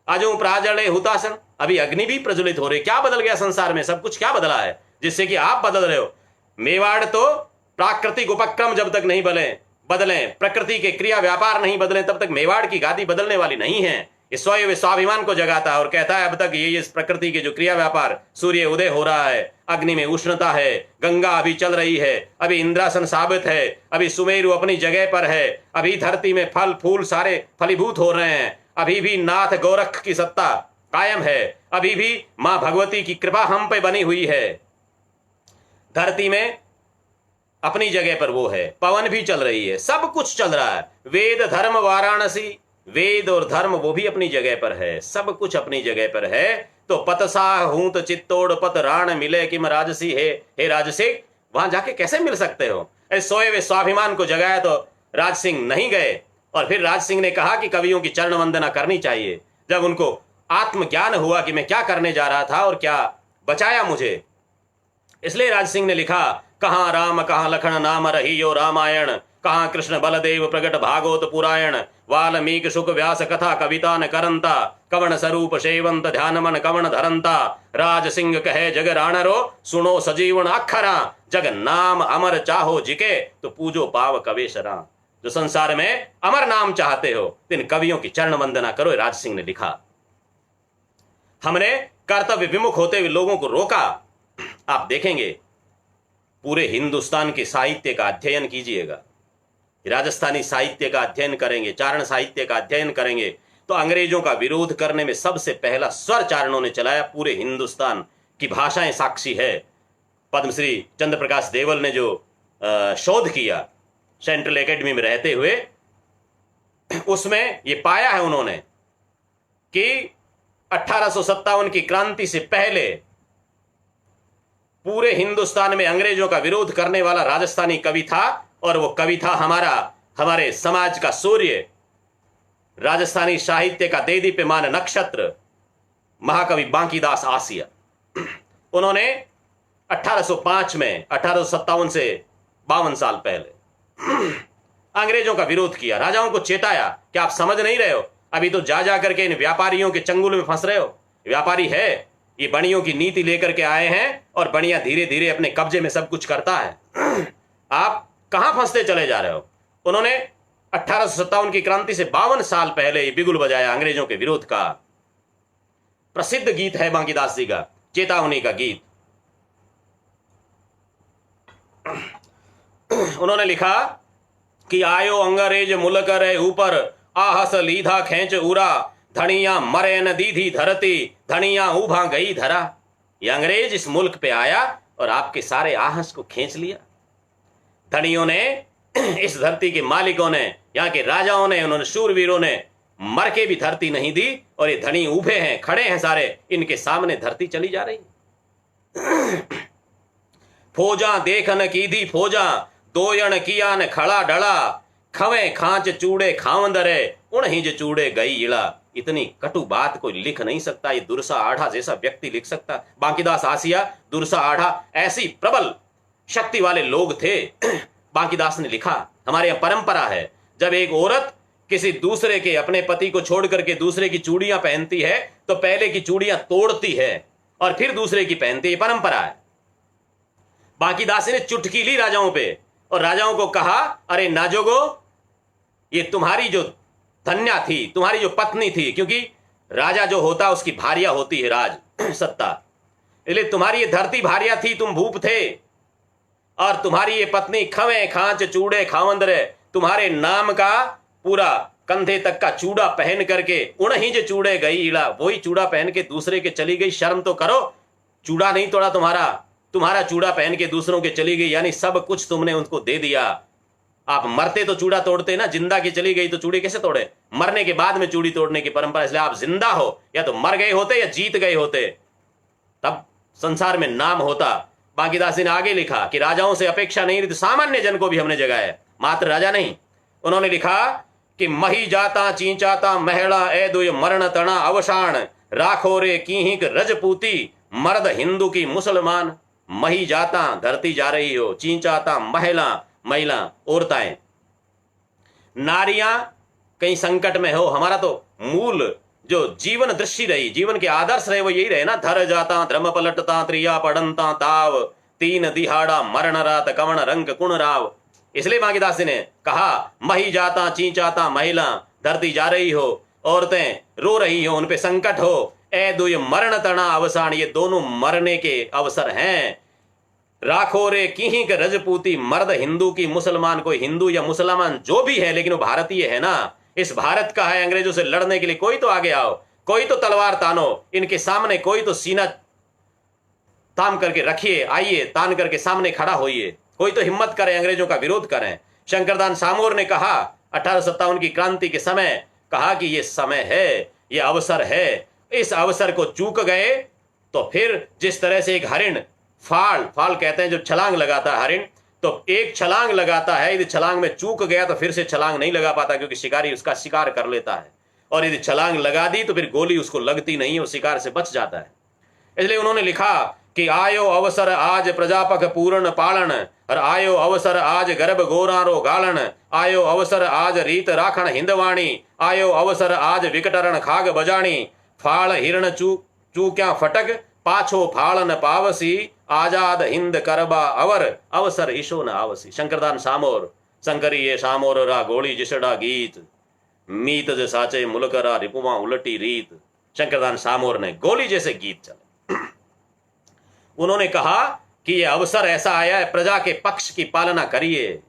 अजो प्राजले हुतासन, अभी अग्नि भी प्रज्वलित हो रही, क्या बदल गया संसार में? सब कुछ क्या बदला है जिससे कि आप बदल रहे हो? मेवाड़ तो प्राकृतिक उपक्रम जब तक नहीं बदले, प्रकृति के क्रिया व्यापार नहीं बदले, तब तक मेवाड़ की गादी बदलने वाली नहीं है। इस स्वाभिमान को जगाता है और कहता है अब तक ये इस प्रकृति के जो क्रिया व्यापार, सूर्य उदय हो रहा है, अग्नि में उष्णता है, गंगा अभी चल रही है, अभी इंद्रासन साबित है, अभी सुमेरु अपनी जगह पर है, अभी धरती में फल फूल सारे फलीभूत हो रहे हैं, अभी भी नाथ गोरख की सत्ता कायम है, अभी भी मां भगवती की कृपा हम पे बनी हुई है, धरती में अपनी जगह पर वो है, पवन भी चल रही है, सब कुछ चल रहा है। वेद धर्म वाराणसी, वेद और धर्म वो भी अपनी जगह पर है, सब कुछ अपनी जगह पर है। तो पतसाह हूत चित्तोड़ पत, राण मिले किम राजसी, हे राजसिक, वहां जाके कैसे मिल सकते हो? सोए हुए स्वाभिमान को जगाया तो राज सिंह नहीं गए। और फिर राज सिंह ने कहा कि कवियों की चरण वंदना करनी चाहिए। जब उनको आत्मज्ञान हुआ कि मैं क्या करने जा रहा था और क्या बचाया मुझे, इसलिए राज सिंह ने लिखा, कहां राम कहां लखन नाम रहियो रामायण, कहां कृष्ण बलदेव प्रगट भागवत पुरायण, वाल्मीकि सुख व्यास कथा कविता न करंता, कवण स्वरूप सेवंत ध्यान मन कवण धरंता, राज सिंह कहे जग राणरो, सुनो सजीवन अखरा, जग नाम अमर चाहो जिके, तो पूजो पाव कवेशरा। जो संसार में अमर नाम चाहते हो, इन कवियों की चरण वंदना करो, राज सिंह ने लिखा। हमने कर्तव्य विमुख होते हुए लोगों को रोका। आप देखेंगे पूरे हिंदुस्तान के साहित्य का अध्ययन कीजिएगा, राजस्थानी साहित्य का अध्ययन करेंगे, चारण साहित्य का अध्ययन करेंगे, तो अंग्रेजों का विरोध करने में सबसे पहला स्वर चारणों ने चलाया। पूरे हिंदुस्तान की भाषाएं साक्षी है। पद्मश्री चंद्र प्रकाश देवल ने जो शोध किया सेंट्रल एकेडमी में रहते हुए, उसमें ये पाया है उन्होंने कि 1857 की क्रांति से पहले पूरे हिंदुस्तान में अंग्रेजों का विरोध करने वाला राजस्थानी कवि था, और वो कवि था हमारे समाज का सूर्य, राजस्थानी साहित्य का देदीप्यमान नक्षत्र, महाकवि बांकीदास आसिया। उन्होंने 1805 में 1857 से 52 साल पहले अंग्रेजों का विरोध किया, राजाओं को चेताया कि आप समझ नहीं रहे हो, अभी तो जा करके इन व्यापारियों के चंगुल में फंस रहे हो। व्यापारी है, ये बणियों की नीति लेकर के आए हैं और बणिया धीरे धीरे अपने कब्जे में सब कुछ करता है। आप कहां फंसते चले जा रहे हो। उन्होंने 1857 की क्रांति से 52 साल पहले ये बिगुल बजाया अंग्रेजों के विरोध का। प्रसिद्ध गीत है बांकीदास जी का, चेतावनी का गीत। उन्होंने लिखा कि आयो अंग्रेज मुल्क रे ऊपर, आहस लीधा खेच उरा, धनिया मरे न दीधी धरती, धनिया उभा गई धरा। ये अंग्रेज इस मुल्क पे आया और आपके सारे आहस को खींच लिया। धनियों ने, इस धरती के मालिकों ने, यहाँ के राजाओं ने, उन्होंने शूरवीरों ने मर के भी धरती नहीं दी, और ये धनी उभे हैं, खड़े हैं सारे, इनके सामने धरती चली जा रही। फौजा देखन कीधी फौजा, दोयण किया न खड़ा डला, खवे खांच चूड़े खावंदरे, उणहिज चूड़े गई इड़ा। इतनी कटु बात कोई लिख नहीं सकता, ये दुर्सा आढ़ा जैसा व्यक्ति लिख सकता। बांकीदास आसिया, दुर्सा आढ़ा, ऐसी प्रबल शक्ति वाले लोग थे। बांकीदास ने लिखा, हमारे यहाँ परंपरा है, जब एक औरत किसी दूसरे के, अपने पति को छोड़ करके दूसरे की चूड़ियां पहनती है, तो पहले की चूड़ियां तोड़ती है और फिर दूसरे की पहनती है, परंपरा है। बांकीदास ने चुटकी ली राजाओं पे और राजाओं को कहा, अरे नाजोगो, ये तुम्हारी जो धन्या थी, तुम्हारी जो पत्नी थी, क्योंकि राजा जो होता उसकी भार्या होती है राज सत्ता, इसलिए तुम्हारी ये धरती भार्या थी, तुम भूप थे, और तुम्हारी ये पत्नी खवे खांच चूड़े खावंदरे, तुम्हारे नाम का पूरा कंधे तक का चूड़ा पहन करके उणहिज चूड़े गई इड़ा, वही चूड़ा पहन के दूसरे के चली गई। शर्म तो करो, चूड़ा नहीं तोड़ा तुम्हारा चूड़ा पहन के दूसरों के चली गई, यानी सब कुछ तुमने उनको दे दिया। आप मरते तो चूड़ा तोड़ते ना, जिंदा की चली गई तो चूड़ी कैसे तोड़े? मरने के बाद में चूड़ी तोड़ने की परंपरा, इसलिए आप जिंदा हो, या तो मर गए होते या जीत गए होते, तब संसार में नाम होता। बांकीदास ने आगे लिखा कि राजाओं से अपेक्षा नहीं रही, तो सामान्य जन को भी हमने जगाया, मात्र राजा नहीं। उन्होंने लिखा कि मही जाता चींचाता महला ए दुय मरण तना अवसाण, राखो रे कीहिक रजपूती, मर्द हिंदू की मुसलमान। मही जाता, धरती जा रही हो, चींचाता, महिला औरतें, नारियां कहीं संकट में हो। हमारा तो मूल जो जीवन दृष्टि रही, जीवन के आदर्श रहे, वो यही रहे ना, धर जाता धर्म पलटता, त्रिया पड़नता ताव, तीन दिहाड़ा मरण रात कवण रंग कुण राव। इसलिए बांकीदास ने कहा, मही जाता चींचाता महिला, धरती जा रही हो, औरतें रो रही हो, उन पे संकट हो, ए दुय मरण तना अवसान, ये दोनों मरने के अवसर हैं। राखो रे किहिक रजपूती, मर्द हिंदू की मुसलमान। कोई हिंदू या मुसलमान जो भी है, लेकिन वो भारतीय है ना, इस भारत का है। अंग्रेजों से लड़ने के लिए कोई तो आगे आओ, कोई तो तलवार तानो, इनके सामने कोई तो सीना तान करके रखिए, आइए तान करके सामने खड़ा होइए, कोई तो हिम्मत करे, अंग्रेजों का विरोध करें। शंकरदान सामोर ने कहा 1857 की क्रांति के समय, कहा कि ये समय है, ये अवसर है, इस अवसर को चूक गए तो फिर जिस तरह से एक हरिण फाल कहते हैं, जो छलांग लगाता है हरिण, तो एक छलांग लगाता है, यदि छलांग में चूक गया तो फिर से छलांग नहीं लगा पाता, क्योंकि शिकारी उसका शिकार कर लेता है, और यदि छलांग लगा दी तो फिर गोली उसको लगती नहीं, वो शिकार से बच जाता है। इसलिए उन्होंने लिखा कि आयो अवसर आज प्रजापक पूर्ण पालन, और आयो अवसर आज गर्भ गोरारो गालन, आयो अवसर आज रीत राखण हिंदवाणी, आयो अवसर आज विकटरण खाग बजाणी, फाल हिरण चूक्या फटक, पाछो फाल न पावसी, आजाद हिंद करबा अवर, अवसर ईशो न आवसी। शंकरदान सामोर, शंकरिये सामोर रा गोली जिसड़ा गीत, मीत ज साचे मुल्क रा रिपुमा उलटी रीत। शंकरदान सामोर ने गोली जैसे गीत चले। उन्होंने कहा कि यह अवसर ऐसा आया है, प्रजा के पक्ष की पालना करिए,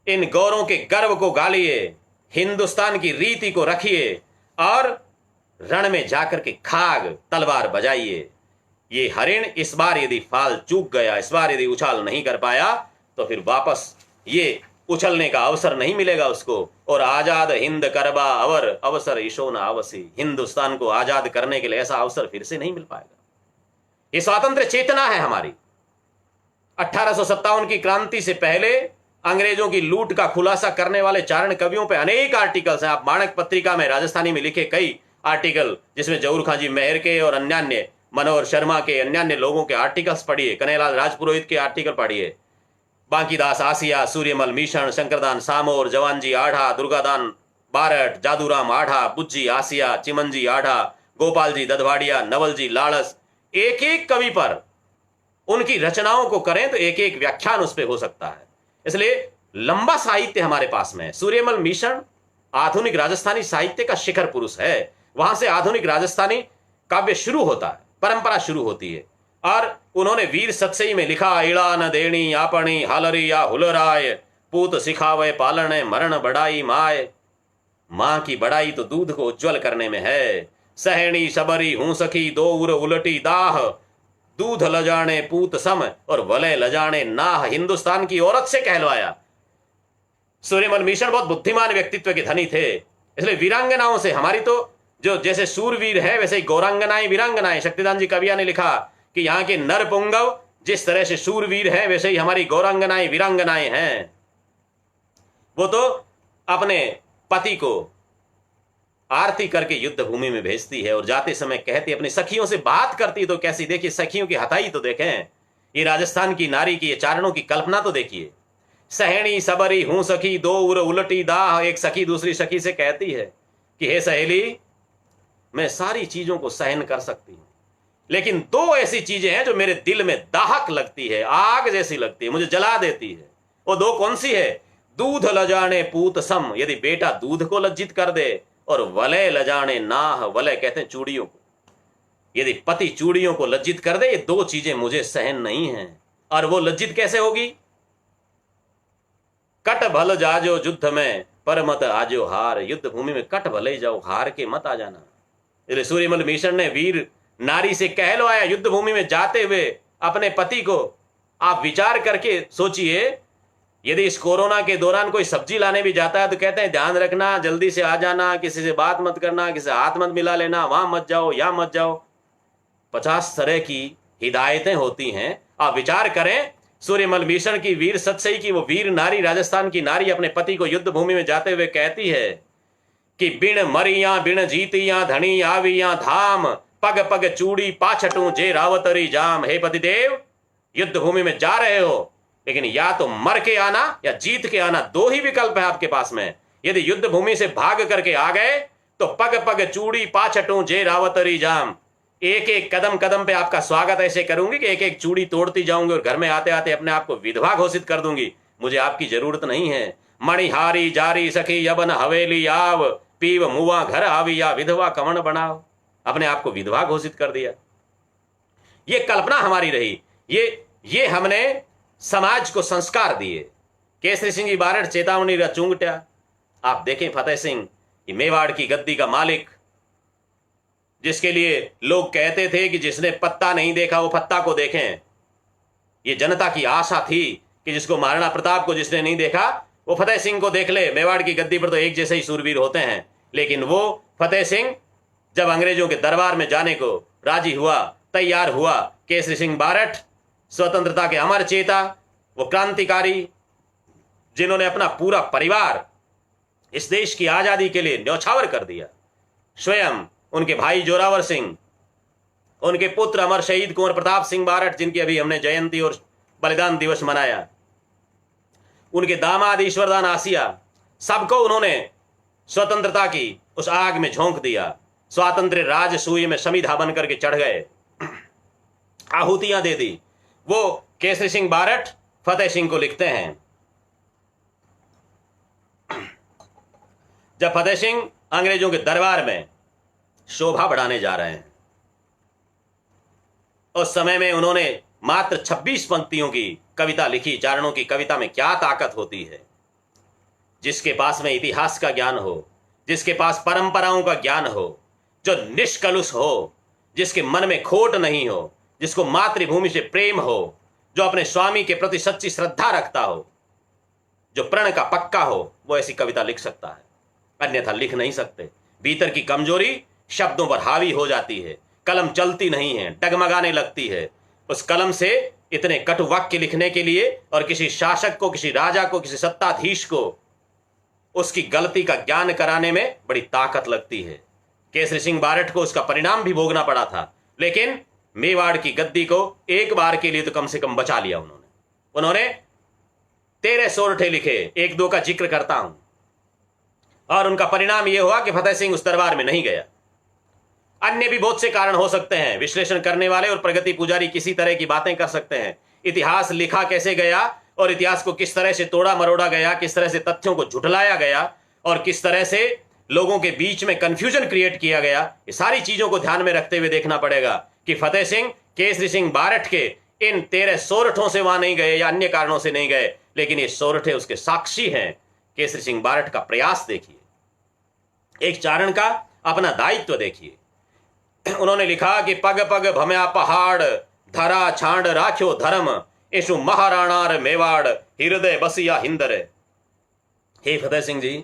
इन गौरों के गर्व को गालिए, हिंदुस्तान की रीति को रखिए और रण में जाकर के खाग तलवार बजाइए। ये हरिण इस बार यदि फाल चूक गया, इस बार यदि उछाल नहीं कर पाया, तो फिर वापस ये उछलने का अवसर नहीं मिलेगा उसको। और आजाद हिंद करबा अवर अवसर ईशो न आवसी, हिंदुस्तान को आजाद करने के लिए ऐसा अवसर फिर से नहीं मिल पाएगा। ये स्वातंत्र चेतना है हमारी। 1857 की क्रांति से पहले अंग्रेजों की लूट का खुलासा करने वाले चारण कवियों पे अनेक आर्टिकल्स हैं। आप माणक पत्रिका में राजस्थानी में लिखे कई आर्टिकल, जिसमें जहूर खां जी मेहर के और अन्य मनोहर शर्मा के अन्य लोगों के आर्टिकल्स पढ़िए, कन्हैयालाल राजपुरोहित के आर्टिकल पढ़िए, बांकीदास आसिया, सूर्यमल मीशण, शंकरदान सामोर, जवानजी आढ़ा, दुर्गादान बारट, जादूराम आढ़ा, बुज्जी आसिया, चिमनजी आढ़ा, गोपाल जी दधवाड़िया, नवल जी लाड़स, एक एक कवि पर उनकी रचनाओं को करें तो एक एक व्याख्यान उस पर हो सकता है। इसलिए लंबा साहित्य हमारे पास में है। सूर्यमल मीशण आधुनिक राजस्थानी साहित्य का शिखर पुरुष है। वहां से आधुनिक राजस्थानी काव्य शुरू होता है, परंपरा शुरू होती है। और उन्होंने वीर सतसई में लिखा, इड़ा न देणी आपणी हालरी या हुलराय, पूत सिखावे पालने मरण बढ़ाई माय। मां की बड़ाई तो दूध को उज्जवल करने में है। सहणी सबरी हूं सखी दो उर उलटी दाह, दूध लजाने पूत सम और वलय लजाने नाह। हिंदुस्तान की औरत से कहलवाया। सूर्यमल मीशण बहुत बुद्धिमान व्यक्तित्व के धनी थे। इसलिए वीरांगनाओं से हमारी तो जो जैसे सूरवीर है वैसे ही गौरांगनाएं वीरांगनाएं। शक्तिदान जी कविया ने लिखा कि यहाँ के नर पुंगव जिस तरह से सूरवीर हैं वैसे ही हमारी गौरांगनाएं वीरांगनाएं हैं। वो तो अपने पति को आरती करके युद्ध भूमि में भेजती है और जाते समय कहती, अपनी सखियों से बात करती तो कैसी, देखिए सखियों की हथाई तो देखें। ये राजस्थान की नारी की, ये चारणों की कल्पना तो देखिए। सहणी सबरी हूं सखी दो उर उलटी दाह। एक सखी दूसरी सखी से कहती है कि हे सहेली, मैं सारी चीजों को सहन कर सकती हूं, लेकिन दो ऐसी चीजें हैं जो मेरे दिल में दाहक लगती है, आग जैसी लगती है, मुझे जला देती है। वो दो कौन सी है? दूध लजाने पूत सम, यदि बेटा दूध को लज्जित कर दे, और वलय लजाने नाह, वलय कहते हैं चूड़ियों को, यदि पति चूड़ियों को लज्जित कर दे, ये दो चीजें मुझे सहन नहीं है। और वो लज्जित कैसे होगी? कट भल जाजो युद्ध में पर मत आजो हार। युद्ध भूमि में कट भले जाओ, हार के मत आ जाना। इसलिए सूर्यमल मीशण ने वीर नारी से कहलवाया युद्ध भूमि में जाते हुए अपने पति को। आप विचार करके सोचिए, यदि इस कोरोना के दौरान कोई सब्जी लाने भी जाता है तो कहते हैं ध्यान रखना, जल्दी से आ जाना, किसी से बात मत करना, किसी से हाथ मत मिला लेना, वहां मत जाओ, यहां मत जाओ। 50 तरह की हिदायतें होती हैं। आप विचार करें, सूर्यमल मीशण की वीर सतसई की वो वीर नारी, राजस्थान की नारी अपने पति को युद्ध भूमि में जाते हुए कहती है कि बिन मरिया बिन जीतिया धनी आविया धाम, पग पग चूड़ी पाछटू जे रावतरी जाम। हे पतिदेव, युद्ध भूमि में जा रहे हो, लेकिन या तो मर के आना या जीत के आना, दो ही विकल्प है आपके पास में। यदि युद्ध भूमि से भाग करके आ गए तो पग पग चूड़ी पाछटू जे रावतरी जाम। एक एक कदम कदम पे आपका स्वागत ऐसे करूंगी कि एक एक चूड़ी तोड़ती जाऊंगी और घर में आते आते अपने आप को विधवा घोषित कर दूंगी। मुझे आपकी जरूरत नहीं है। मणिहारी जारी सखी यबन हवेली आव, पीव मुआ घर आवी या विधवा कवण बनाओ। अपने आप को विधवा घोषित कर दिया। ये कल्पना हमारी रही। ये हमने समाज को संस्कार दिए। केसरी सिंह जी बारठ चेतावनी रा चूंगट्या। आप देखें फतेह सिंह, मेवाड़ की गद्दी का मालिक, जिसके लिए लोग कहते थे कि जिसने पत्ता नहीं देखा वो पत्ता को देखें। ये जनता की आशा थी कि जिसको महाराणा प्रताप को जिसने नहीं देखा वो फतेह सिंह को देख ले। मेवाड़ की गद्दी पर तो एक जैसे ही सूरवीर होते हैं, लेकिन वो फतेह सिंह जब अंग्रेजों के दरबार में जाने को राजी हुआ, तैयार हुआ, केसरी सिंह बारठ स्वतंत्रता के अमर चेता, वो क्रांतिकारी जिन्होंने अपना पूरा परिवार इस देश की आजादी के लिए न्यौछावर कर दिया। स्वयं उनके भाई जोरावर सिंह, उनके पुत्र अमर शहीद कुंवर प्रताप सिंह बारठ, जिनकी अभी हमने जयंती और बलिदान दिवस मनाया, उनके दामाद ईश्वरदान आसिया, सबको उन्होंने स्वतंत्रता की उस आग में झोंक दिया। स्वातंत्र्य राजसूय में समिधा बनकर के चढ़ गए, आहुतियां दे दी। वो केसरी सिंह बारठ फतेह सिंह को लिखते हैं, जब फतेह सिंह अंग्रेजों के दरबार में शोभा बढ़ाने जा रहे हैं, उस समय में उन्होंने मात्र 26 पंक्तियों की कविता लिखी। चारणों की कविता में क्या ताकत होती है। जिसके पास में इतिहास का ज्ञान हो, जिसके पास परंपराओं का ज्ञान हो, जो निष्कलुष हो, जिसके मन में खोट नहीं हो, जिसको मातृभूमि से प्रेम हो, जो अपने स्वामी के प्रति सच्ची श्रद्धा रखता हो, जो प्रण का पक्का हो, वो ऐसी कविता लिख सकता है, अन्यथा लिख नहीं सकते। भीतर की कमजोरी शब्दों पर हावी हो जाती है, कलम चलती नहीं है, डगमगाने लगती है। उस कलम से इतने कटु वाक्य लिखने के लिए और किसी शासक को, किसी राजा को, किसी सत्ताधीश को उसकी गलती का ज्ञान कराने में बड़ी ताकत लगती है। केसरी सिंह बारठ को उसका परिणाम भी भोगना पड़ा था, लेकिन मेवाड़ की गद्दी को एक बार के लिए तो कम से कम बचा लिया उन्होंने 13 सोरठे लिखे, एक दो का जिक्र करता हूं, और उनका परिणाम यह हुआ कि फतेह सिंह उस दरबार में नहीं गया। अन्य भी बहुत से कारण हो सकते हैं। विश्लेषण करने वाले और प्रगति पुजारी किसी तरह की बातें कर सकते हैं। इतिहास लिखा कैसे गया और इतिहास को किस तरह से तोड़ा मरोड़ा गया, किस तरह से तथ्यों को झुठलाया गया और किस तरह से लोगों के बीच में कंफ्यूजन क्रिएट किया गया, ये सारी चीजों को ध्यान में रखते हुए देखना पड़ेगा कि फतेह सिंह केसरी सिंह बारठ के इन 13 सोरठों से वहां नहीं गए या अन्य कारणों से नहीं गए, लेकिन ये सोरठे उसके साक्षी हैं। केसरी सिंह बारठ का प्रयास देखिए, एक चारण का अपना दायित्व देखिए। उन्होंने लिखा कि पग पग भम्या पहाड़, धरा छांड राख्यो धर्म, यशु महाराणार मेवाड़, हृदय बसिया हिंदर। हे फतेह सिंह जी,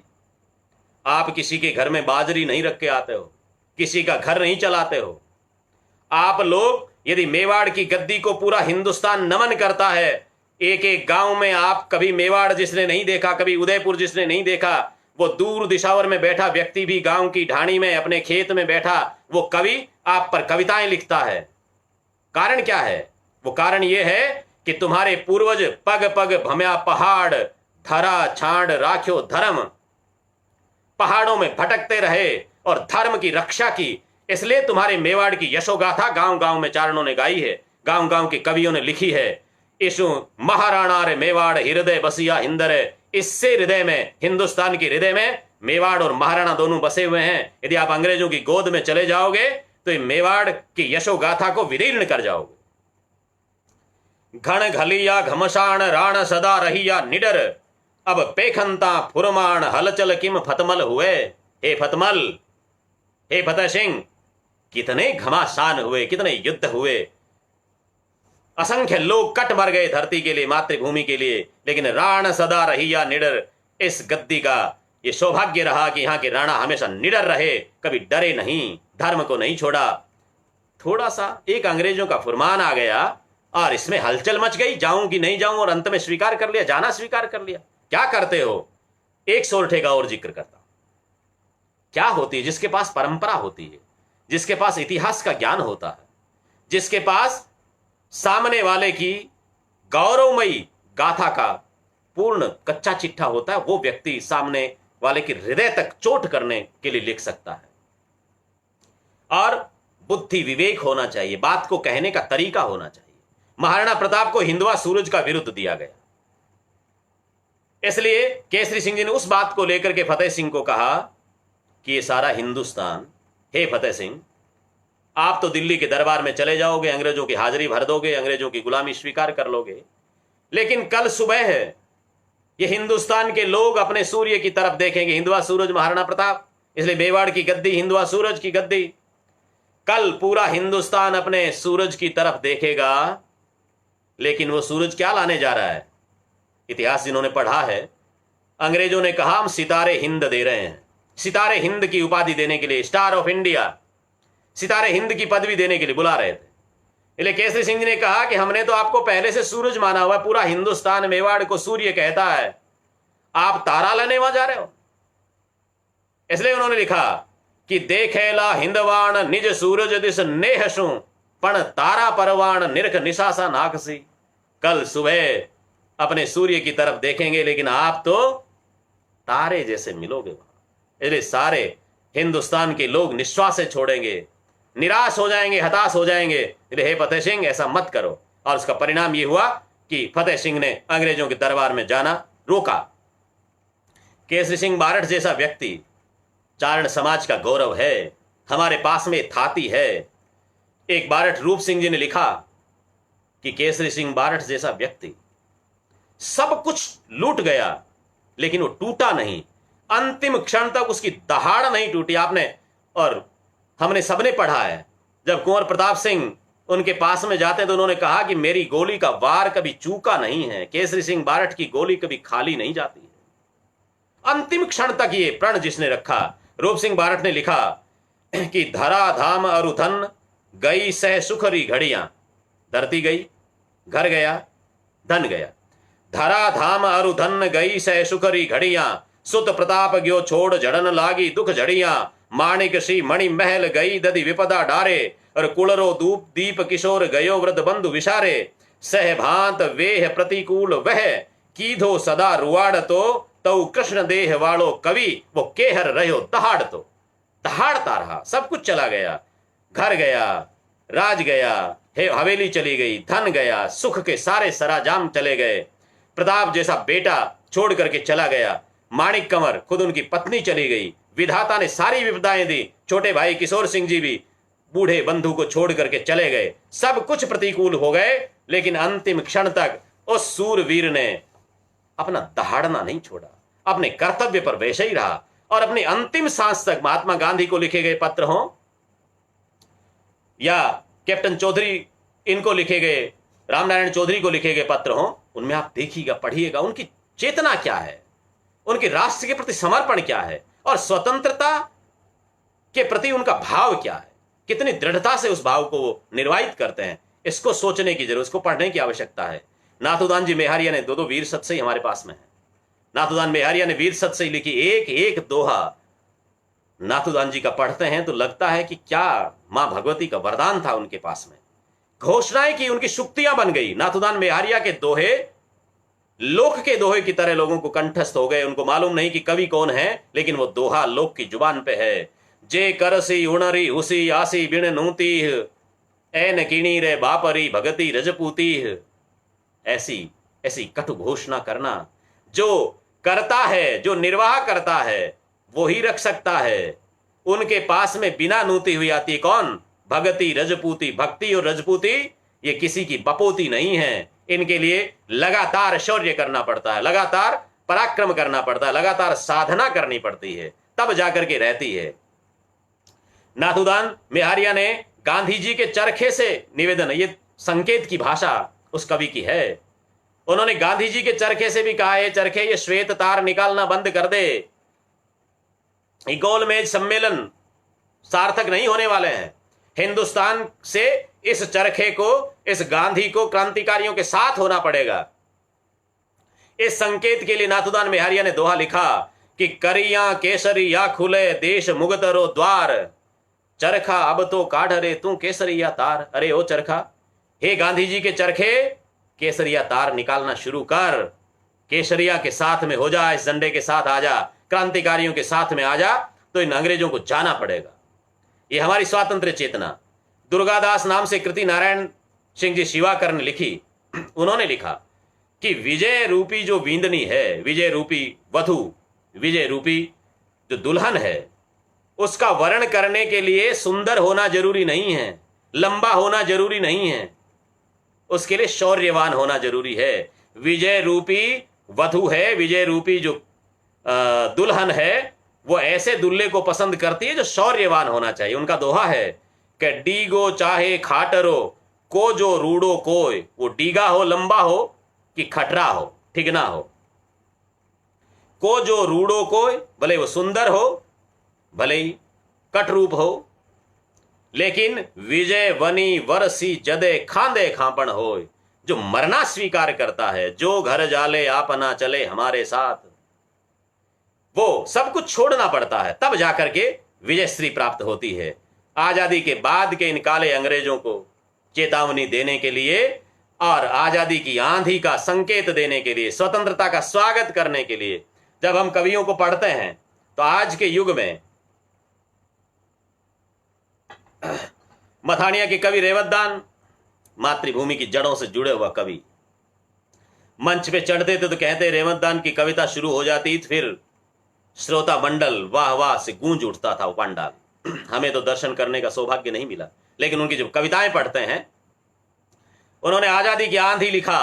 आप किसी के घर में बाजरी नहीं रख के आते हो, किसी का घर नहीं चलाते हो। आप लोग यदि मेवाड़ की गद्दी को पूरा हिंदुस्तान नमन करता है, एक एक गांव में आप कभी मेवाड़ जिसने नहीं देखा, कभी उदयपुर जिसने नहीं देखा, वो दूर दिशावर में बैठा व्यक्ति भी गांव की ढाणी में अपने खेत में बैठा वो कवि आप पर कविताएं लिखता है। कारण क्या है? वो कारण ये है कि तुम्हारे पूर्वज पग पग भम्या पहाड़, धरा छांड राख्यो धर्म, पहाड़ों में भटकते रहे और धर्म की रक्षा की। इसलिए तुम्हारे मेवाड़ की यशोगाथा गांव गांव में चारणों ने गाई है, गांव गांव के कवियों ने लिखी है। इशु महाराणा रे मेवाड़, हृदय बसिया हिंदर। इससे हृदय में, हिंदुस्तान के हृदय में मेवाड़ और महाराणा दोनों बसे हुए हैं। यदि आप अंग्रेजों की गोद में चले जाओगे तो मेवाड़ की यशोगाथा को विदीर्ण कर जाओगे। घन घलिया घमशान राण सदा रहिया निडर, अब पेखंता फुरमान हलचल किम फतमल हुए। हे फतमल, हे फतेह सिंह, कितने घमासान हुए, कितने युद्ध हुए, असंख्य लोग कट मर गए धरती के लिए, मातृभूमि के लिए, लेकिन राण सदा रहिया निडर। इस गद्दी का ये सौभाग्य रहा कि यहाँ के राणा हमेशा निडर रहे, कभी डरे नहीं, धर्म को नहीं छोड़ा। थोड़ा सा एक अंग्रेजों का फुरमान आ गया और इसमें हलचल मच गई, जाऊं कि नहीं जाऊं, और अंत में स्वीकार कर लिया, जाना स्वीकार कर लिया। क्या करते हो? एक सोरठे का और जिक्र करता। क्या होती है? जिसके पास परंपरा होती है, जिसके पास इतिहास का ज्ञान होता है, जिसके पास सामने वाले की गौरवमयी गाथा का पूर्ण कच्चा चिट्ठा होता है, वो व्यक्ति सामने वाले के हृदय तक चोट करने के लिए लिख सकता है। और बुद्धि विवेक होना चाहिए, बात को कहने का तरीका होना चाहिए। महाराणा प्रताप को हिंदवा सूरज का विरुद्ध दिया गया, इसलिए केसरी सिंह जी ने उस बात को लेकर के फतेह सिंह को कहा कि ये सारा हिंदुस्तान, हे फतेह सिंह, आप तो दिल्ली के दरबार में चले जाओगे, अंग्रेजों की हाजिरी भर दोगे, अंग्रेजों की गुलामी स्वीकार कर लोगे, लेकिन कल सुबह है ये हिंदुस्तान के लोग अपने सूर्य की तरफ देखेंगे, हिंदवा सूरज महाराणा प्रताप। इसलिए मेवाड़ की गद्दी, हिंदवा सूरज की गद्दी। कल पूरा हिंदुस्तान अपने सूरज की तरफ देखेगा, लेकिन वो सूरज क्या लाने जा रहा है? इतिहास जिन्होंने पढ़ा है, अंग्रेजों ने कहा हम सितारे हिंद दे रहे हैं। सितारे हिंद की उपाधि देने के लिए, स्टार ऑफ इंडिया, सितारे हिंद की पदवी देने के लिए बुला रहे थे। इसलिए केसरी सिंह जी ने कहा कि हमने तो आपको पहले से सूरज माना हुआ, पूरा हिंदुस्तान मेवाड़ को सूर्य कहता है, आप तारा लेने वहां जा रहे हो। इसलिए उन्होंने लिखा कि देखेला हिंदवाण निज सूरज दिस नेहसु, पण तारा परवाण निरख निशासा नाकसी। कल सुबह अपने सूर्य की तरफ देखेंगे, लेकिन आप तो तारे जैसे मिलोगे वहां। इसलिए सारे हिंदुस्तान के लोग निश्वास से छोड़ेंगे, निराश हो जाएंगे, हताश हो जाएंगे। इसलिए हे फतेह सिंह, ऐसा मत करो। और उसका परिणाम यह हुआ कि फतेह सिंह ने अंग्रेजों के दरबार में जाना रोका। केसरी सिंह बारठ जैसा व्यक्ति चारण समाज का गौरव है, हमारे पास में थाती है। एक बारठ रूप सिंह जी ने लिखा कि केसरी सिंह बारठ जैसा व्यक्ति सब कुछ लूट गया लेकिन वो टूटा नहीं, अंतिम क्षण तक उसकी दहाड़ नहीं टूटी। आपने और हमने सबने पढ़ा है, जब कुंवर प्रताप सिंह उनके पास में जाते तो उन्होंने कहा कि मेरी गोली का वार कभी चूका नहीं है, केसरी सिंह बारठ की गोली कभी खाली नहीं जाती है। अंतिम क्षण तक ये प्रण जिसने रखा, रूप सिंह बारठ ने लिखा कि धरा धाम अरु धन गई सह सुखरी घड़ियां, धरती गई, घर गया, धन गया। धरा धाम अरु धन गई सह सुखरी घड़ियां, सुत प्रताप गयो छोड़ झड़न लागी दुख झड़ियां, माणिक सी मणि महल गई दधि विपदा डारे, और कुलरो दूप दीप किशोर गयो वृद्ध बंधु विशारे, सह भांत वेह प्रतिकूल वह कीधो सदा रुआड़ तो, तऊ कृष्ण देह वालो कवि वो केहर रहो दहाड़ तो। दहाड़ता रहा, सब कुछ चला गया, घर गया, राज गया, हवेली चली गई, धन गया, सुख के सारे सराजाम चले गए, प्रताप जैसा बेटा छोड़ करके चला गया, माणिक कंवर खुद उनकी पत्नी चली गई, विधाता ने सारी विपदाएं दी, छोटे भाई किशोर सिंह जी भी बूढ़े बंधु को छोड़ करके चले गए, सब कुछ प्रतिकूल हो गए, लेकिन अंतिम क्षण तक उस सूरवीर ने अपना दहाड़ना नहीं छोड़ा, अपने कर्तव्य पर वैसे ही रहा, और अपनी अंतिम सांस तक महात्मा गांधी को लिखे गए पत्र हों या कैप्टन चौधरी इनको लिखे गए, रामनारायण चौधरी को लिखे गए पत्र हों, उनमें आप देखिएगा, पढ़िएगा, उनकी चेतना क्या है, उनके राष्ट्र के प्रति समर्पण क्या है, और स्वतंत्रता के प्रति उनका भाव क्या है, कितनी दृढ़ता से उस भाव को वो निर्वाहित करते हैं। इसको सोचने की जरूरत, इसको पढ़ने की आवश्यकता है। नाथुदान जी मेहारिया ने दो वीर सत्सई हमारे पास में है। नाथुदान मेहारिया ने वीर सत्सई लिखी, एक एक दोहा नाथुदान जी का पढ़ते हैं तो लगता है कि क्या मां भगवती का वरदान था उनके पास में। घोषणाएं की, उनकी शुक्तियां बन गई। नाथुदान मेहारिया के दोहे लोक के दोहे की तरह लोगों को कंठस्थ हो गए। उनको मालूम नहीं कि कवि कौन है, लेकिन वो दोहा लोक की जुबान पे है। जे करसी उणरी हुसी आसी बिन नूती, ऐन किणी रे बापरी भगती रजपूती। ऐसी ऐसी कटु घोषणा करना, जो करता है, जो निर्वाह करता है, वो ही रख सकता है। उनके पास में बिना नूती हुई आती है कौन? भगती रजपूती। भक्ति और रजपूती ये किसी की बपोती नहीं है। इनके लिए लगातार शौर्य करना पड़ता है, लगातार पराक्रम करना पड़ता है, लगातार साधना करनी पड़ती है, तब जाकर के रहती है। नाथुदान मेहारिया ने गांधी जी के चरखे से निवेदन, ये संकेत की भाषा उस कवि की है। उन्होंने गांधी जी के चरखे से भी कहा है, चरखे ये श्वेत तार निकालना बंद कर दे, गोलमेज सम्मेलन सार्थक नहीं होने वाले हैं। हिंदुस्तान से इस चरखे को, इस गांधी को क्रांतिकारियों के साथ होना पड़ेगा। इस संकेत के लिए नाथुदान मेहारिया ने दोहा लिखा कि करिया केसरी या खुले देश मुगतरो द्वार, चरखा अब तो काढ़ रे तू केसरिया तार। अरे ओ चरखा, हे गांधी जी के चरखे, केसरिया तार निकालना शुरू कर, केसरिया के साथ में हो जा, इस झंडे के साथ आ जा, क्रांतिकारियों के साथ में आ जा, तो इन अंग्रेजों को जाना पड़ेगा। ये हमारी स्वातंत्र चेतना। दुर्गादास नाम से कृति नारायण सिंह जी शिवाकर ने लिखी। उन्होंने लिखा कि विजय रूपी जो वींदनी है, विजय रूपी वधु, विजय रूपी जो दुल्हन है, उसका वर्ण करने के लिए सुंदर होना जरूरी नहीं है, लंबा होना जरूरी नहीं है, उसके लिए शौर्यवान होना जरूरी है। विजय रूपी वधु है, विजय रूपी जो दुल्हन है, वो ऐसे दुल्हे को पसंद करती है जो शौर्यवान होना चाहिए। उनका दोहा है कि डीगो चाहे खाटरो को जो रूडो कोय, वो डीगा हो, लंबा हो कि खटरा हो, ठिगना हो। को जो रूडो कोय, भले वो सुंदर हो, भले ही कट रूप हो, लेकिन विजय वनी वरसी जदे खांदे खापण हो, जो मरना स्वीकार करता है, जो घर जाले आपना चले हमारे साथ, वो सब कुछ छोड़ना पड़ता है, तब जाकर के विजय श्री प्राप्त होती है। आजादी के बाद के इन काले अंग्रेजों को चेतावनी देने के लिए और आजादी की आंधी का संकेत देने के लिए, स्वतंत्रता का स्वागत करने के लिए जब हम कवियों को पढ़ते हैं, तो आज के युग में मथानिया के कवि रेवतदान, मातृभूमि की जड़ों से जुड़े हुआ कवि, मंच पे चढ़ते थे तो कहते रेवतदान की कविता शुरू हो जाती, फिर श्रोता मंडल वाह वाह से गूंज उठता था वो पंडाल। हमें तो दर्शन करने का सौभाग्य नहीं मिला, लेकिन उनकी जब कविताएं पढ़ते हैं, उन्होंने आजादी की आंधी लिखा।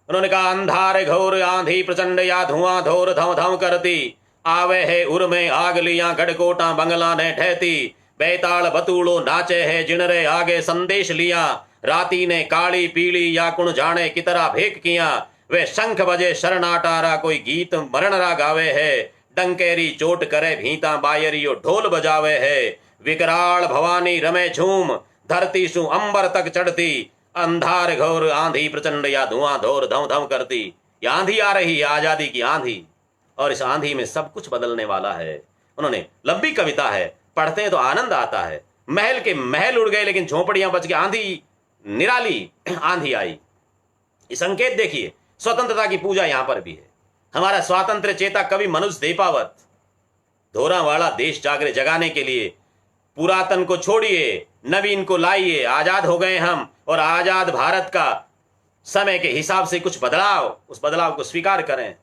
उन्होंने कहा, अंधार घोर आंधी प्रचंड या धुआं धोर धम धम करती, आवे है उर में आग लिया गढ़कोटा बंगला ने ठहती, बेताल बतूड़ो नाचे है जिनरे आगे संदेश लिया, राती ने काली पीली या कुण जाने की तरह भेक किया, वे शंख बजे शरणाटारा कोई गीत मरणरा गावे है, डंकेरी चोट करे भीता बायरियो ढोल बजावे है, विकराल भवानी रमे झूम धरती सु अंबर तक चढ़ती, अंधार घोर आंधी प्रचंड या धुआं धोर धम धम करती। ये आंधी आ रही है, आजादी की आंधी, और इस आंधी में सब कुछ बदलने वाला है। उन्होंने लंबी कविता है, पढ़ते हैं तो आनंद आता है। महल के महल उड़ गए लेकिन झोंपड़ियां बच गई, आंधी निराली आंधी आई। ये संकेत देखिए, स्वतंत्रता की पूजा यहां पर भी है। हमारा स्वातंत्र चेता कवि मनुज देपावत, धोरावाड़ा देश जागरे जगाने के लिए पुरातन को छोड़िए, नवीन को लाइए, आजाद हो गए हम, और आजाद भारत का समय के हिसाब से कुछ बदलाव, उस बदलाव को स्वीकार करें।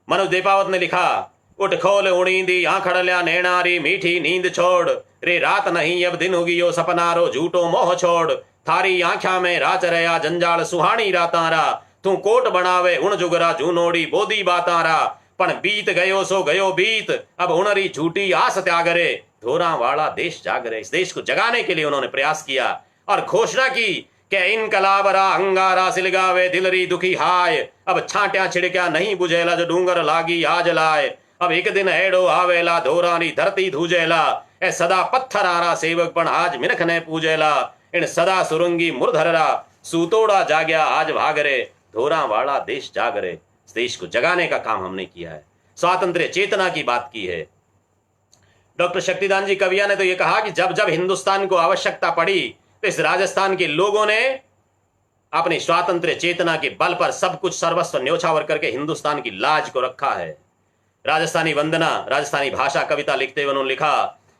मनुज देपावत ने लिखा, उठ खोल उड़ींदी आंखड़ लिया नैणारी मीठी नींद छोड़, रे रात नहीं अब दिन होगी यो सपनारो झूठो मोह छोड़, थारी आंख्या में राच रया जंजाल सुहानी रातारा, तू कोट बनावे उण जुगरा जूनोड़ी बोदी बातारा, पण बीत गयो सो गयो बीत, अब उणरी झूठी आस त्यागरे, धोरावाड़ा देश जागरे। इस देश को जगाने के लिए उन्होंने प्रयास किया और घोषणा की कि इनकलाबरा अंगारा सिलगावे दिलरी दुखी हाय, अब छांट्या छिड़क्या नहीं बुझेला जो डूंगर लागी आज लाए, अब एक दिन एड़ो आवेला धोरानी धरती धूजेला, ए सदा पत्थर आरा सेवक पण आज मिनख ने पूजेला, इन सदा सुरंगी मुरधररा सूतोड़ा जाग्या आज भागरे, धोरावाड़ा देश जागरे। इस देश को जगाने का काम हमने किया है, स्वातंत्र्य चेतना की बात की है। डॉक्टर शक्तिदान जी कविया ने तो यह कहा कि जब जब हिंदुस्तान को आवश्यकता पड़ी तो इस राजस्थान के लोगों ने अपनी स्वातंत्र्य चेतना के बल पर सब कुछ सर्वस्व न्योछावर करके हिंदुस्तान की लाज को रखा है। राजस्थानी वंदना, राजस्थानी भाषा कविता लिखते हुए उन्होंने लिखा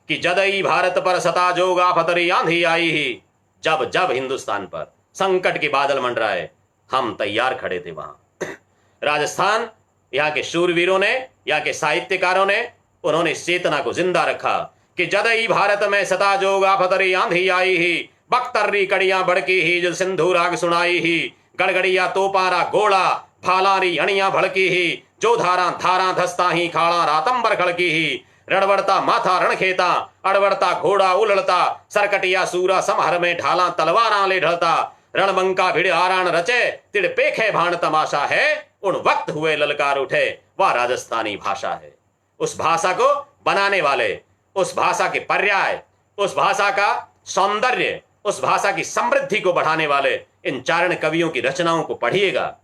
कि जदई भारत पर सता जोगा फतरी आंधी आई ही, जब जब हिंदुस्तान पर संकट के बादल मंडराए हम तैयार खड़े थे वहां। राजस्थान, यहाँ के शूरवीरों ने, यहाँ के साहित्यकारों ने, उन्होंने इस चेतना को जिंदा रखा कि जदई भारत में सता जोगा फतरी आंधी आई ही, बख्तर्री कड़ियां बड़की ही जो सिंधु राग सुनाई ही, गड़गड़िया तोपारा गोला फालारी अणिया भड़की ही, जो धारा धारा धसता ही खाड़ा रातंबर खड़की ही, रड़बड़ता माथा रणखेता अड़बड़ता घोड़ा उलड़ता, सरकटिया सूरा समहर में ढाला तलवारा ले ढलता, रणबंका भिड़ आरान रचे तिड़ पेखे भाण तमाशा है, उन वक्त हुए ललकार उठे, वह राजस्थानी भाषा है। उस भाषा को बनाने वाले, उस भाषा के पर्याय, उस भाषा का सौंदर्य, उस भाषा की समृद्धि को बढ़ाने वाले इन चारण कवियों की रचनाओं को पढ़िएगा।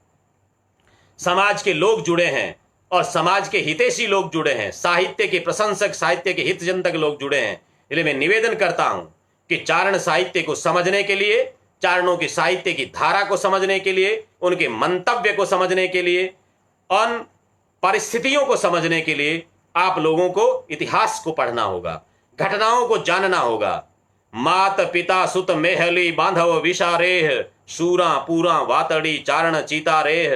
समाज के लोग जुड़े हैं और समाज के हितैषी लोग जुड़े हैं, साहित्य के प्रशंसक, साहित्य के हितचिंतक लोग जुड़े हैं। इसलिए मैं निवेदन करता हूं कि चारण साहित्य को समझने के लिए, चारणों के साहित्य की धारा को समझने के लिए, उनके मंतव्य को समझने के लिए, उन परिस्थितियों को समझने के लिए आप लोगों को इतिहास को पढ़ना होगा, घटनाओं को जानना होगा। मात पिता सुत मेहली बांधव विशारेह, सूरा पूरा वातड़ी चारण चीता रेह।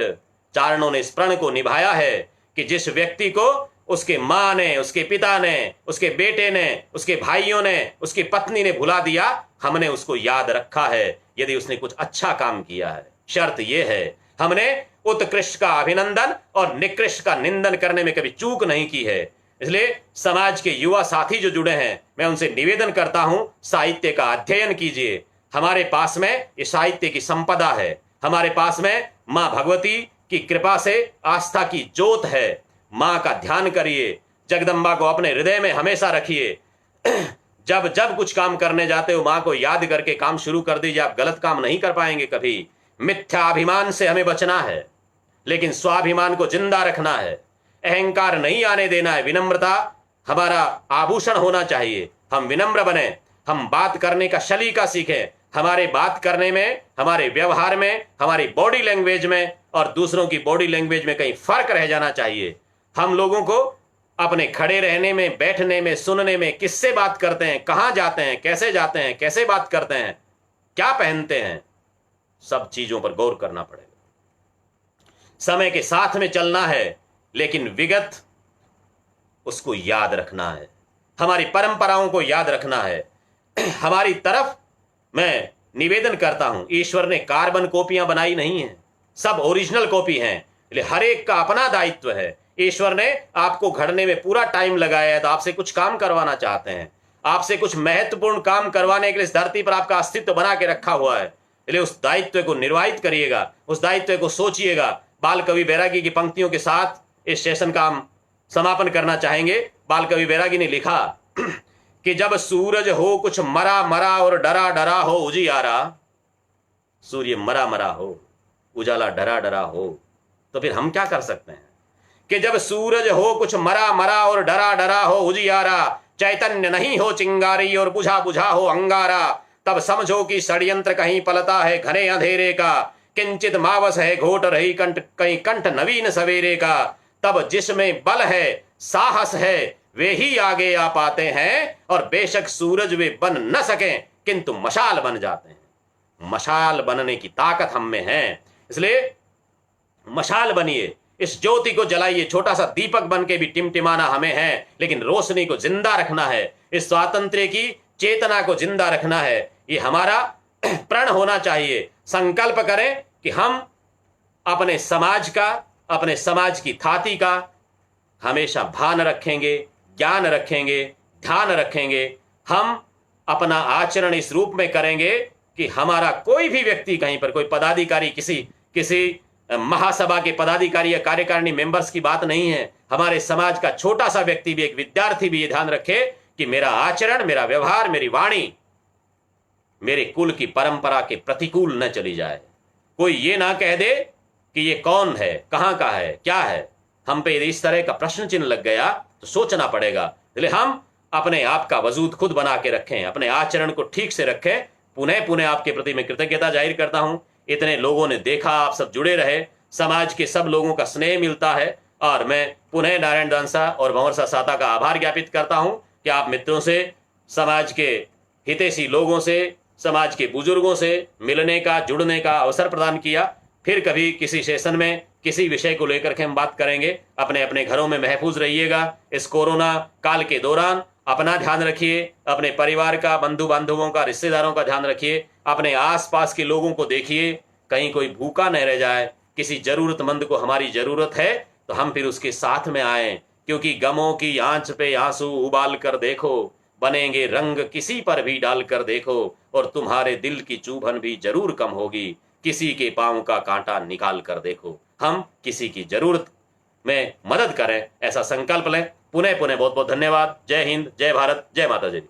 चारणों ने इस प्रण को निभाया है कि जिस व्यक्ति को उसके माँ ने, उसके पिता ने, उसके बेटे ने, उसके भाइयों ने, उसकी पत्नी ने भुला दिया, हमने उसको याद रखा है यदि उसने कुछ अच्छा काम किया है। शर्त यह है, हमने उत्कृष्ट का अभिनंदन और निकृष्ट का निंदन करने में कभी चूक नहीं की है। इसलिए समाज के युवा साथी जो जुड़े हैं, मैं उनसे निवेदन करता हूं, साहित्य का अध्ययन कीजिए। हमारे पास में इस साहित्य की संपदा है, हमारे पास में मां भगवती की कृपा से आस्था की जोत है। मां का ध्यान करिए, जगदम्बा को अपने हृदय में हमेशा रखिए। जब जब कुछ काम करने जाते हो मां को याद करके काम शुरू कर दीजिए, आप गलत काम नहीं कर पाएंगे कभी। मिथ्याभिमान से हमें बचना है, लेकिन स्वाभिमान को जिंदा रखना है। अहंकार नहीं आने देना है। विनम्रता हमारा आभूषण होना चाहिए। हम विनम्र बने, हम बात करने का सलीका सीखें। हमारे बात करने में, हमारे व्यवहार में, हमारी बॉडी लैंग्वेज में और दूसरों की बॉडी लैंग्वेज में कहीं फर्क रह जाना चाहिए। हम लोगों को अपने खड़े रहने में, बैठने में, सुनने में, किससे बात करते हैं, कहां जाते हैं, कैसे बात करते हैं, क्या पहनते हैं, सब चीजों पर गौर करना पड़ेगा। समय के साथ में चलना है, लेकिन विगत उसको याद रखना है, हमारी परंपराओं को याद रखना है। हमारी तरफ मैं निवेदन करता हूं, ईश्वर ने कार्बन कॉपियां बनाई नहीं है, सब ओरिजिनल कॉपी हैं, इसलिए हर एक का अपना दायित्व है। ईश्वर ने आपको घड़ने में पूरा टाइम लगाया है, तो आपसे कुछ काम करवाना चाहते हैं, आपसे कुछ महत्वपूर्ण काम करवाने के लिए इस धरती पर आपका अस्तित्व बना के रखा हुआ है, इसलिए उस दायित्व को निर्वाहित करिएगा, उस दायित्व को सोचिएगा। बाल कवि बैरागी की पंक्तियों के साथ इस सेशन का हम समापन करना चाहेंगे। बाल कवि बैरागी ने लिखा कि जब सूरज हो कुछ मरा मरा और डरा डरा हो उजियारा, सूर्य मरा मरा हो, उजाला डरा डरा हो, तो फिर हम क्या कर सकते हैं कि जब सूरज हो कुछ मरा मरा और डरा डरा हो उजियारा, चैतन्य नहीं हो चिंगारी और बुझा बुझा हो अंगारा, तब समझो कि षड्यंत्र कहीं पलता है घने अंधेरे का, किंचित मावस है घोट रही कंठ कहीं कंठ नवीन सवेरे का, तब जिसमें बल है साहस है वे ही आगे आ पाते हैं, और बेशक सूरज वे बन न सकें किंतु मशाल बन जाते हैं। मशाल बनने की ताकत हम में है, इसलिए मशाल बनिए, इस ज्योति को जलाइए। छोटा सा दीपक बन के भी टिमटिमाना हमें है, लेकिन रोशनी को जिंदा रखना है, इस स्वातंत्र्य की चेतना को जिंदा रखना है। ये हमारा प्रण होना चाहिए। संकल्प करें कि हम अपने समाज का, अपने समाज की थाती का हमेशा भान रखेंगे, ज्ञान रखेंगे, ध्यान रखेंगे। हम अपना आचरण इस रूप में करेंगे कि हमारा कोई भी व्यक्ति कहीं पर, कोई पदाधिकारी, किसी महासभा के पदाधिकारी या कार्यकारिणी मेंबर्स की बात नहीं है। हमारे समाज का छोटा सा व्यक्ति भी, एक विद्यार्थी भी ये ध्यान रखे कि मेरा आचरण, मेरा व्यवहार, मेरी वाणी मेरे कुल की परंपरा के प्रतिकूल न चली जाए। कोई ये ना कह दे कि ये कौन है, कहां का है, क्या है। हम पे इस तरह का प्रश्न चिन्ह लग गया तो सोचना पड़ेगा। इसलिए हम अपने आप का वजूद खुद बना के रखें, अपने आचरण को ठीक से रखें। पुनः पुनः आपके प्रति मैं कृतज्ञता जाहिर करता हूं। इतने लोगों ने देखा, आप सब जुड़े रहे, समाज के सब लोगों का स्नेह मिलता है, और मैं पुनः नारायण दांसा और भंवर साहता का आभार ज्ञापित करता हूं कि आप मित्रों से, समाज के हितैषी लोगों से, समाज के बुजुर्गों से मिलने का, जुड़ने का अवसर प्रदान किया। फिर कभी किसी सेशन में किसी विषय को लेकर के हम बात करेंगे। अपने अपने घरों में महफूज रहिएगा। इस कोरोना काल के दौरान अपना ध्यान रखिए, अपने परिवार का, बंधु बांधवों का, रिश्तेदारों का ध्यान रखिए, अपने आसपास के लोगों को देखिए, कहीं कोई भूखा न रह जाए। किसी जरूरतमंद को हमारी जरूरत है तो हम फिर उसके साथ में आए, क्योंकि गमों की आंच पे आंसू उबाल कर देखो, बनेंगे रंग किसी पर भी डाल कर देखो, और तुम्हारे दिल की चुभन भी जरूर कम होगी। किसी के पांव का कांटा निकाल कर देखो। हम किसी की जरूरत में मदद करें, ऐसा संकल्प लें। पुनः पुनः बहुत बहुत धन्यवाद। जय हिंद, जय भारत, जय माता जी।